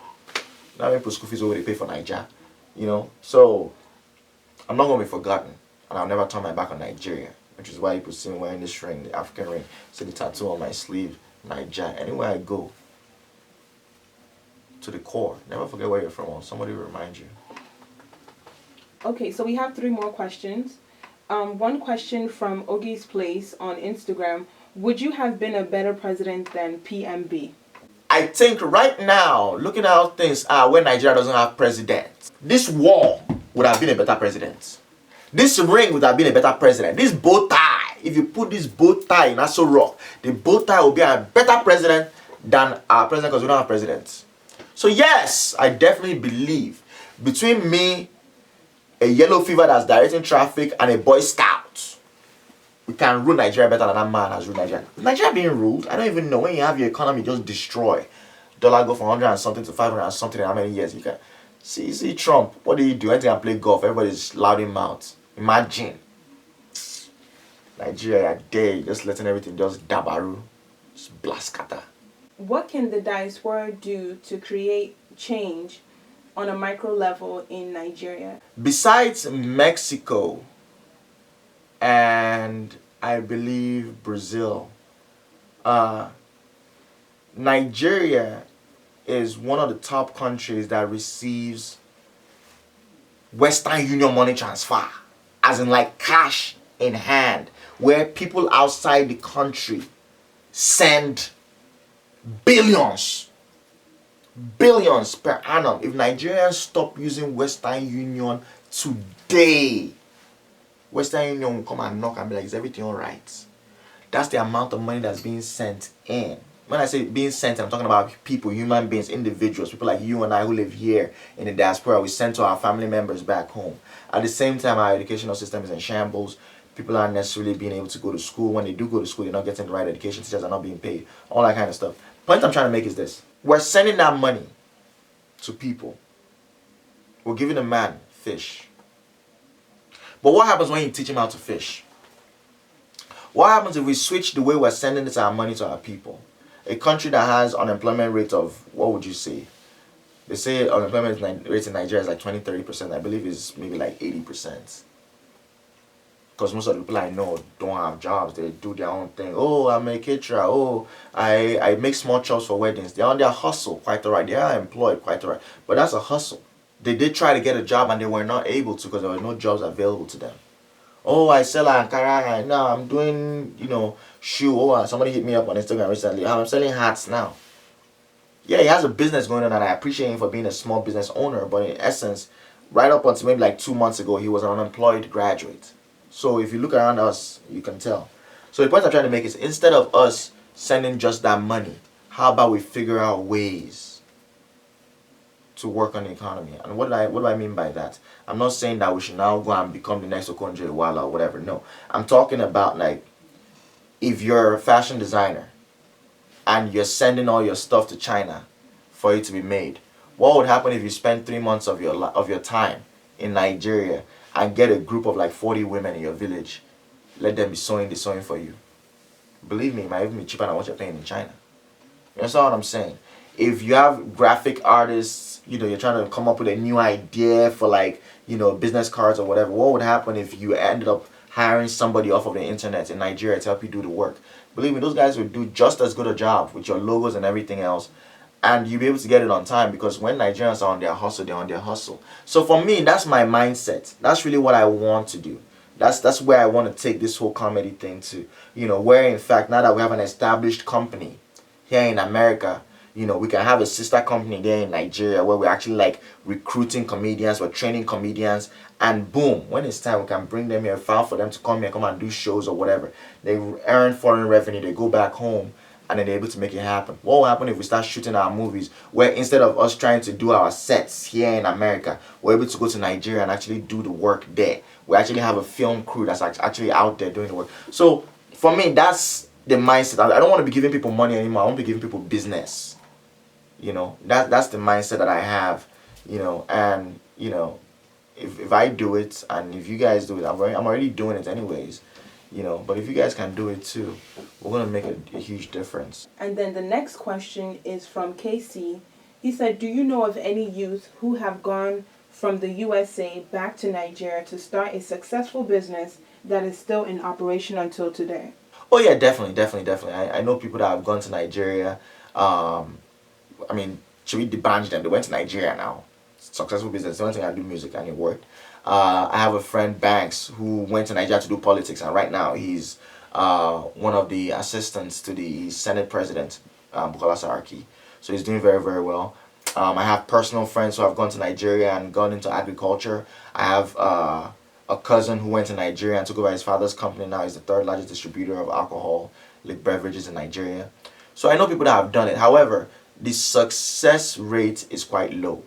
Not people school fees over they pay for Nigeria. You know? So, I'm not going to be forgotten. And I'll never turn my back on Nigeria. Which is why people see me wearing this ring, the African ring. See the tattoo on my sleeve. Nigeria. Anywhere I go, to the core. Never forget where you're from, or somebody will remind you. Okay, so we have 3 more questions. One question from Ogie's Place on Instagram. Would you have been a better president than PMB? I think right now, looking at how things are when Nigeria doesn't have president, this war would have been a better president. This ring would have been a better president. This bow tie, if you put this bow tie in Aso Rock, the bow tie will be a better president than our president because we don't have presidents. So yes, I definitely believe between me, a yellow fever that's directing traffic, and a Boy Scout, we can rule Nigeria better than that man has ruled Nigeria. Nigeria being ruled, I don't even know. When you have your economy just destroy, dollar go from 100 and something to 500 and something in how many years? You can see Trump. What do you do? Anything and play golf. Everybody's loud in mouth. Imagine Nigeria day just letting everything just dabaru, just blaskata. What can the diaspora do to create change on a micro level in Nigeria? Besides Mexico and I believe Brazil, Nigeria is one of the top countries that receives Western Union money transfer, as in like cash in hand, where people outside the country send billions per annum. If Nigerians stop using Western Union today, Western Union will come and knock and be like, is everything all right? That's the amount of money that's being sent in. When I say being sent, I'm talking about people, human beings, individuals, people like you and I who live here in the diaspora. We send to our family members back home. At the same time, our educational system is in shambles. People aren't necessarily being able to go to school. When they do go to school, they're not getting the right education. Teachers are not being paid. All that kind of stuff. Point I'm trying to make is this. We're sending that money to people. We're giving a man fish. But what happens when you teach him how to fish? What happens if we switch the way we're sending this our money to our people? A country that has unemployment rate of, what would you say? They say unemployment rate in Nigeria is like 20-30%. I believe it's maybe like 80%. Because most of the people I know don't have jobs. They do their own thing. Oh, I'm a caterer. Oh, I make small chops for weddings. They're on their hustle quite alright. They are employed quite alright. But that's a hustle. They did try to get a job and they were not able to because there were no jobs available to them. Oh, I sell Ankara. Now I'm doing, shoe. Oh, somebody hit me up on Instagram recently. I'm selling hats now. Yeah, he has a business going on and I appreciate him for being a small business owner. But in essence, right up until maybe like 2 months ago, he was an unemployed graduate. So if you look around us, you can tell. So the point I'm trying to make is instead of us sending just that money, how about we figure out ways to work on the economy? And what do I mean by that? I'm not saying that we should now go and become the next Okonjo Iweala or whatever. No. I'm talking about like if you're a fashion designer and you're sending all your stuff to China for it to be made, what would happen if you spend 3 months of your time in Nigeria and get a group of like 40 women in your village, let them be sewing the sewing for you? Believe me, it might even be cheaper than what you're paying in China. You understand what I'm saying? If you have graphic artists, you're trying to come up with a new idea for like, business cards or whatever, what would happen if you ended up hiring somebody off of the internet in Nigeria to help you do the work? Believe me, those guys would do just as good a job with your logos and everything else. And you'll be able to get it on time because when Nigerians are on their hustle, they're on their hustle. So for me, that's my mindset. That's really what I want to do. That's where I want to take this whole comedy thing to. Where in fact, now that we have an established company here in America, we can have a sister company there in Nigeria where we're actually like recruiting comedians, we're training comedians, and boom, when it's time, we can bring them here, file for them to come here, come and do shows or whatever. They earn foreign revenue, they go back home, and then they're able to make it happen. What will happen if we start shooting our movies where instead of us trying to do our sets here in America, we're able to go to Nigeria and actually do the work there? We actually have a film crew that's actually out there doing the work. So for me, that's the mindset. I don't want to be giving people money anymore. I want to be giving people business. That's the mindset that I have. And if I do it and if you guys do it, I'm already doing it anyways. But if you guys can do it too, we're going to make a huge difference. And then the next question is from KC. He said, do you know of any youth who have gone from the USA back to Nigeria to start a successful business that is still in operation until today? Oh yeah, definitely. I know people that have gone to Nigeria. Should we debange them? They went to Nigeria now. Successful business. They went to do music and it worked. I have a friend, Banks, who went to Nigeria to do politics, and right now he's one of the assistants to the Senate President, Bukola Saraki. So he's doing very, very well. I have personal friends who have gone to Nigeria and gone into agriculture. I have a cousin who went to Nigeria and took over his father's company. Now he's the third largest distributor of alcoholic beverages in Nigeria. So I know people that have done it. However, the success rate is quite low.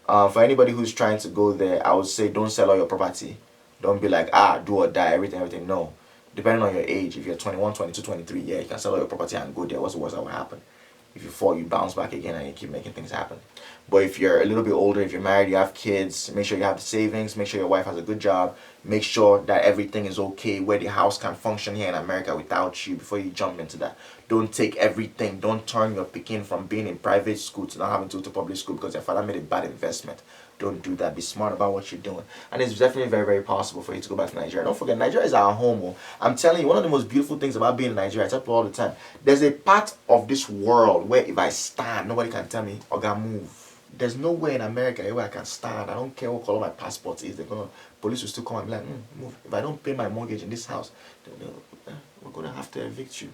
For anybody who's trying to go there, I would say don't sell all your property. Don't be like, do or die, everything. No. Depending on your age, if you're 21, 22, 23, yeah, you can sell all your property and go there. What's the worst that will happen? If you fall, you bounce back again and you keep making things happen. But if you're a little bit older, if you're married, you have kids, make sure you have the savings, make sure your wife has a good job, make sure that everything is okay, where the house can function here in America without you before you jump into that. Don't take everything. Don't turn your picking from being in private school to not having to go to public school because your father made a bad investment. Don't do that. Be smart about what you're doing. And it's definitely very, very possible for you to go back to Nigeria. Don't forget, Nigeria is our home. I'm telling you, one of the most beautiful things about being in Nigeria, I tell people all the time, there's a part of this world where if I stand, nobody can tell me, Oga, move. There's no way in America where I can stand. I don't care what color my passport is. Police will still come and be like, move. If I don't pay my mortgage in this house, we're going to have to evict you.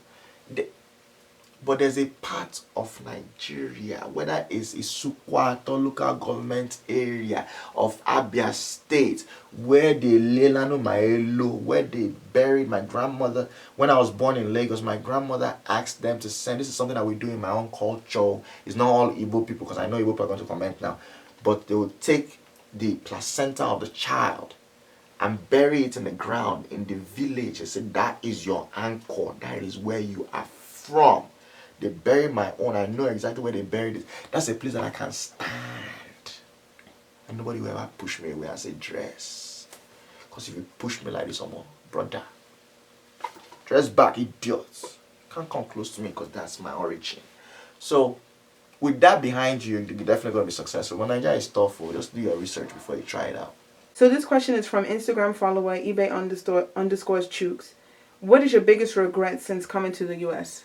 But there's a part of Nigeria, whether it's Isukwato local government area of Abia State, where they lay Lano Maelo, where they buried my grandmother. When I was born in Lagos, my grandmother asked them to send. This is something that we do in my own culture. It's not all Igbo people, because I know Igbo people are going to comment now. But they will take the placenta of the child and bury it in the ground in the village. They said, that is your anchor. That is where you are from. They buried my own. I know exactly where they buried it. That's a place that I can stand. And nobody will ever push me away and say, dress. Because if you push me like this, brother, dress back, idiots. Can't come close to me, because that's my origin. So, with that behind you, you're definitely going to be successful. When Nigeria is tough, just do your research before you try it out. So this question is from Instagram follower eBay_underscores Chooks. What is your biggest regret since coming to the US?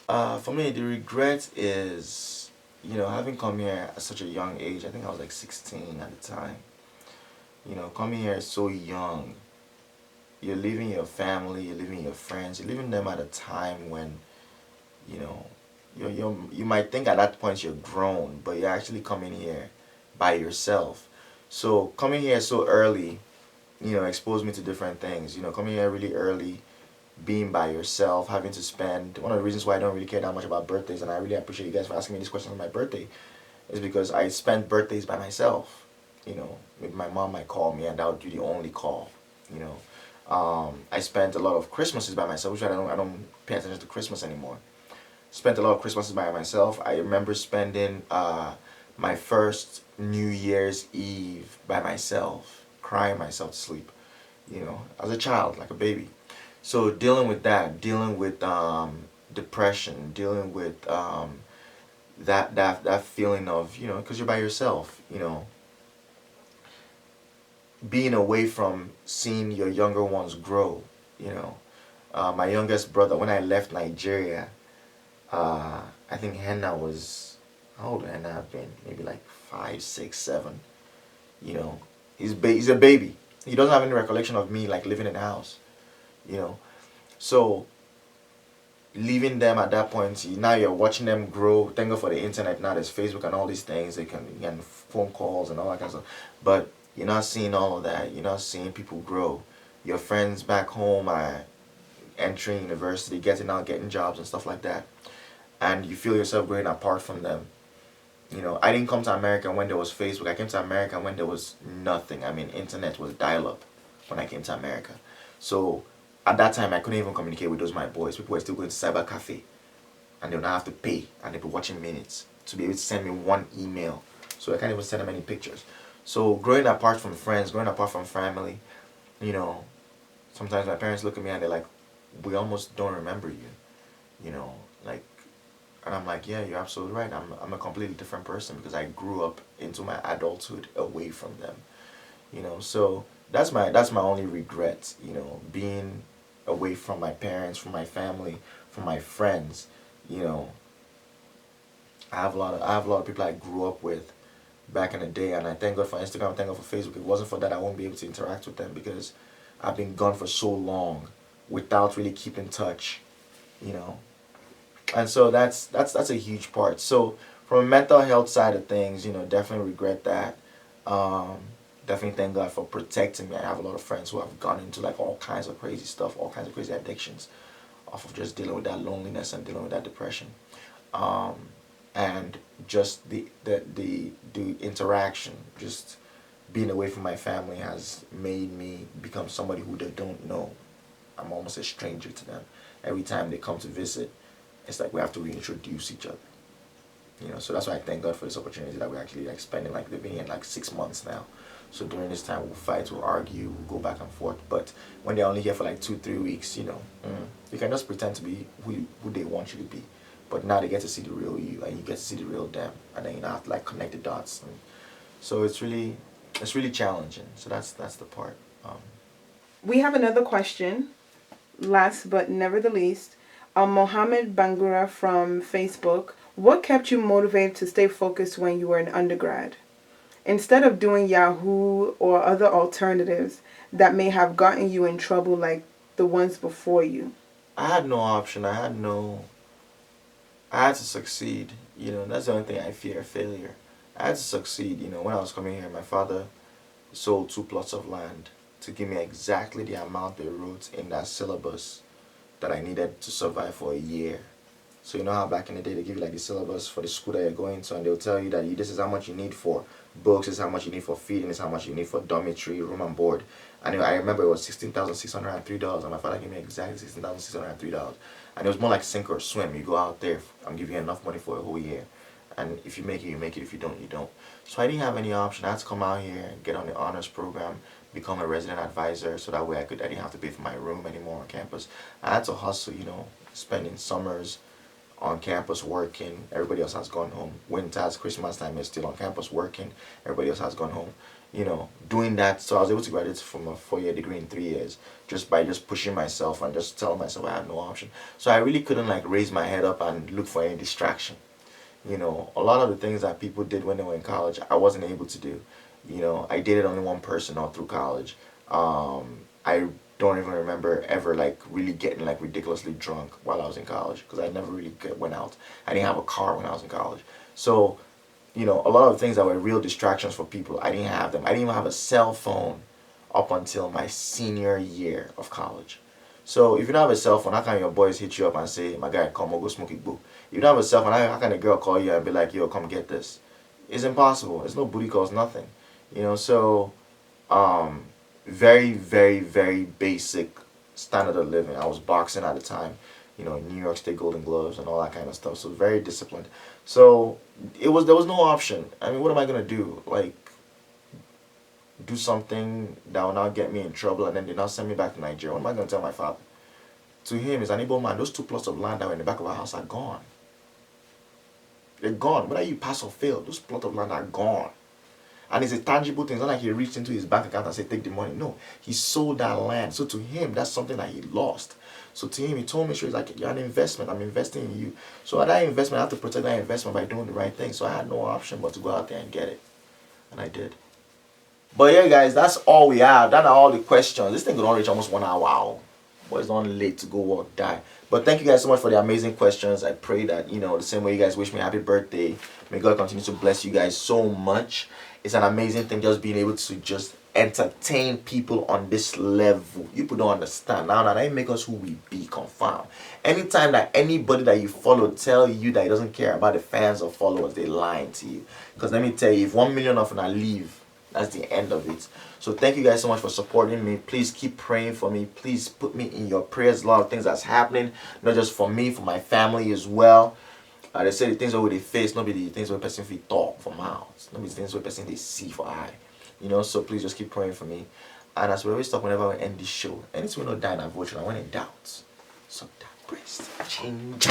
For me, the regret is, having come here at such a young age. I think I was like 16 at the time. Coming here so young. You're leaving your family, you're leaving your friends, you're leaving them at a time when, you might think at that point you're grown, but you're actually coming here by yourself. So coming here so early, exposed me to different things. Coming here really early, being by yourself, having to spend, one of the reasons why I don't really care that much about birthdays, and I really appreciate you guys for asking me this question on my birthday, is because I spent birthdays by myself. Maybe my mom might call me and that would be the only call. I spent a lot of Christmases by myself, which I don't pay attention to Christmas anymore. Spent a lot of Christmases by myself. I remember spending my first New Year's Eve by myself, crying myself to sleep, as a child, like a baby. So dealing with that, dealing with depression, dealing with that feeling of, because you're by yourself, being away from seeing your younger ones grow, my youngest brother, when I left Nigeria, I think Henna was, how old would Henna have been? Maybe like 5, 6, 7. He's a baby. He doesn't have any recollection of me like living in the house. So leaving them at that point, now you're watching them grow. Thank God for the internet. Now there's Facebook and all these things. They can get phone calls and all that kind of stuff. But you're not seeing all of that. You're not seeing people grow. Your friends back home are entering university, getting jobs and stuff like that. And you feel yourself growing apart from them. I didn't come to America when there was Facebook. I came to America when there was nothing. I mean, internet was dial-up when I came to America. So at that time, I couldn't even communicate with those my boys. People were still going to cyber cafe, and they would not have to pay, and they'd be watching minutes to be able to send me one email. So I can't even send them any pictures. So growing apart from friends, growing apart from family, sometimes my parents look at me and they're like, "We almost don't remember you," and I'm like, "Yeah, you're absolutely right. I'm a completely different person because I grew up into my adulthood away from them." So that's my only regret, being away from my parents, from my family, from my friends. I have a lot of people I grew up with back in the day, and I thank God for Instagram, thank God for Facebook. If it wasn't for that, I won't be able to interact with them because I've been gone for so long without really keeping touch, And so that's a huge part. So from a mental health side of things, definitely regret that. Definitely thank God for protecting me. I have a lot of friends who have gone into like all kinds of crazy stuff, all kinds of crazy addictions off of just dealing with that loneliness and dealing with that depression. And just the interaction, just being away from my family has made me become somebody who they don't know. I'm almost a stranger to them. Every time they come to visit, it's like we have to reintroduce each other. So that's why I thank God for this opportunity that we're actually like spending like living in like 6 months now. So during this time we'll fight, we'll argue, we'll go back and forth. But when they're only here for like 2-3 weeks, you can just pretend to be who they want you to be. But now they get to see the real you, and you get to see the real them, and then you have to like connect the dots. And so it's really challenging. So that's the part. We have another question. Last but never the least, Mohammed Bangura from Facebook. What kept you motivated to stay focused when you were an undergrad? Instead of doing Yahoo or other alternatives that may have gotten you in trouble like the ones before you. I had no option. I had no I had to succeed. That's the only thing I fear, failure. I had to succeed. When I was coming here, my father sold 2 plots of land to give me exactly the amount they wrote in that syllabus that I needed to survive for a year. So you know how back in the day they give you like the syllabus for the school that you're going to, and they'll tell you that this is how much you need for books, this is how much you need for feeding, this is how much you need for dormitory, room and board. And I remember it was $16,603, and my father gave me exactly $16,603. And it was more like sink or swim. You go out there, I'm giving you enough money for a whole year. And if you make it, you make it. If you don't, you don't. So I didn't have any option. I had to come out here and get on the honors program, become a resident advisor, so that way I didn't have to pay for my room anymore on campus. I had to hustle, spending summers on campus working. Everybody else has gone home. Winters, Christmas time is still on campus working. Everybody else has gone home. Doing that, so I was able to graduate from a 4-year degree in 3 years just by pushing myself and just telling myself I had no option. So I really couldn't raise my head up and look for any distraction. A lot of the things that people did when they were in college, I wasn't able to do. I dated only one person all through college. I don't even remember ever really getting ridiculously drunk while I was in college, because I never really went out. I didn't have a car when I was in college. So, a lot of things that were real distractions for people, I didn't have them. I didn't even have a cell phone up until my senior year of college. So if you don't have a cell phone, how can your boys hit you up and say, my guy, come on, go smoke a boo? If you don't have a cell phone, how can a girl call you and be like, yo, come get this? It's impossible. There's no booty calls, nothing. So very, very, very basic standard of living. I was boxing at the time, New York State Golden Gloves and all that kind of stuff. So very disciplined. So there was no option. I mean, what am I gonna do? Do something that will not get me in trouble and then they not send me back to Nigeria? What am I gonna tell my father? To him, he's an able man. Those 2 plots of land that were in the back of our house are gone. They're gone. Whether you pass or fail, those plots of land are gone. And it's a tangible thing. It's not like he reached into his bank account and said, take the money. No, he sold that land. So to him, that's something that he lost. So to him, he told me, he's like, you're an investment. I'm investing in you. So that investment, I have to protect that investment by doing the right thing. So I had no option but to go out there and get it. And I did. But yeah, guys, that's all we have. That's all the questions. This thing could only reach almost 1 hour. Boys not late to go work, die. But thank you guys so much for the amazing questions. I pray that, the same way you guys wish me happy birthday, may God continue to bless you guys so much. It's an amazing thing just being able to just entertain people on this level. You people don't understand. Now that make us who we be, confirm. Anytime that anybody that you follow tell you that he doesn't care about the fans or followers, they lying to you. Because let me tell you, if 1 million of them leave, that's the end of it. So thank you guys so much for supporting me. Please keep praying for me. Please put me in your prayers. A lot of things that's happening, not just for me, for my family as well. They say the things that they face, not be the things where person feel talk for mouths, not be the things where person they see for eye. So please just keep praying for me. And as we always talk whenever we end this show, anything we not die in our voice, when in doubt, suck that breast. Change.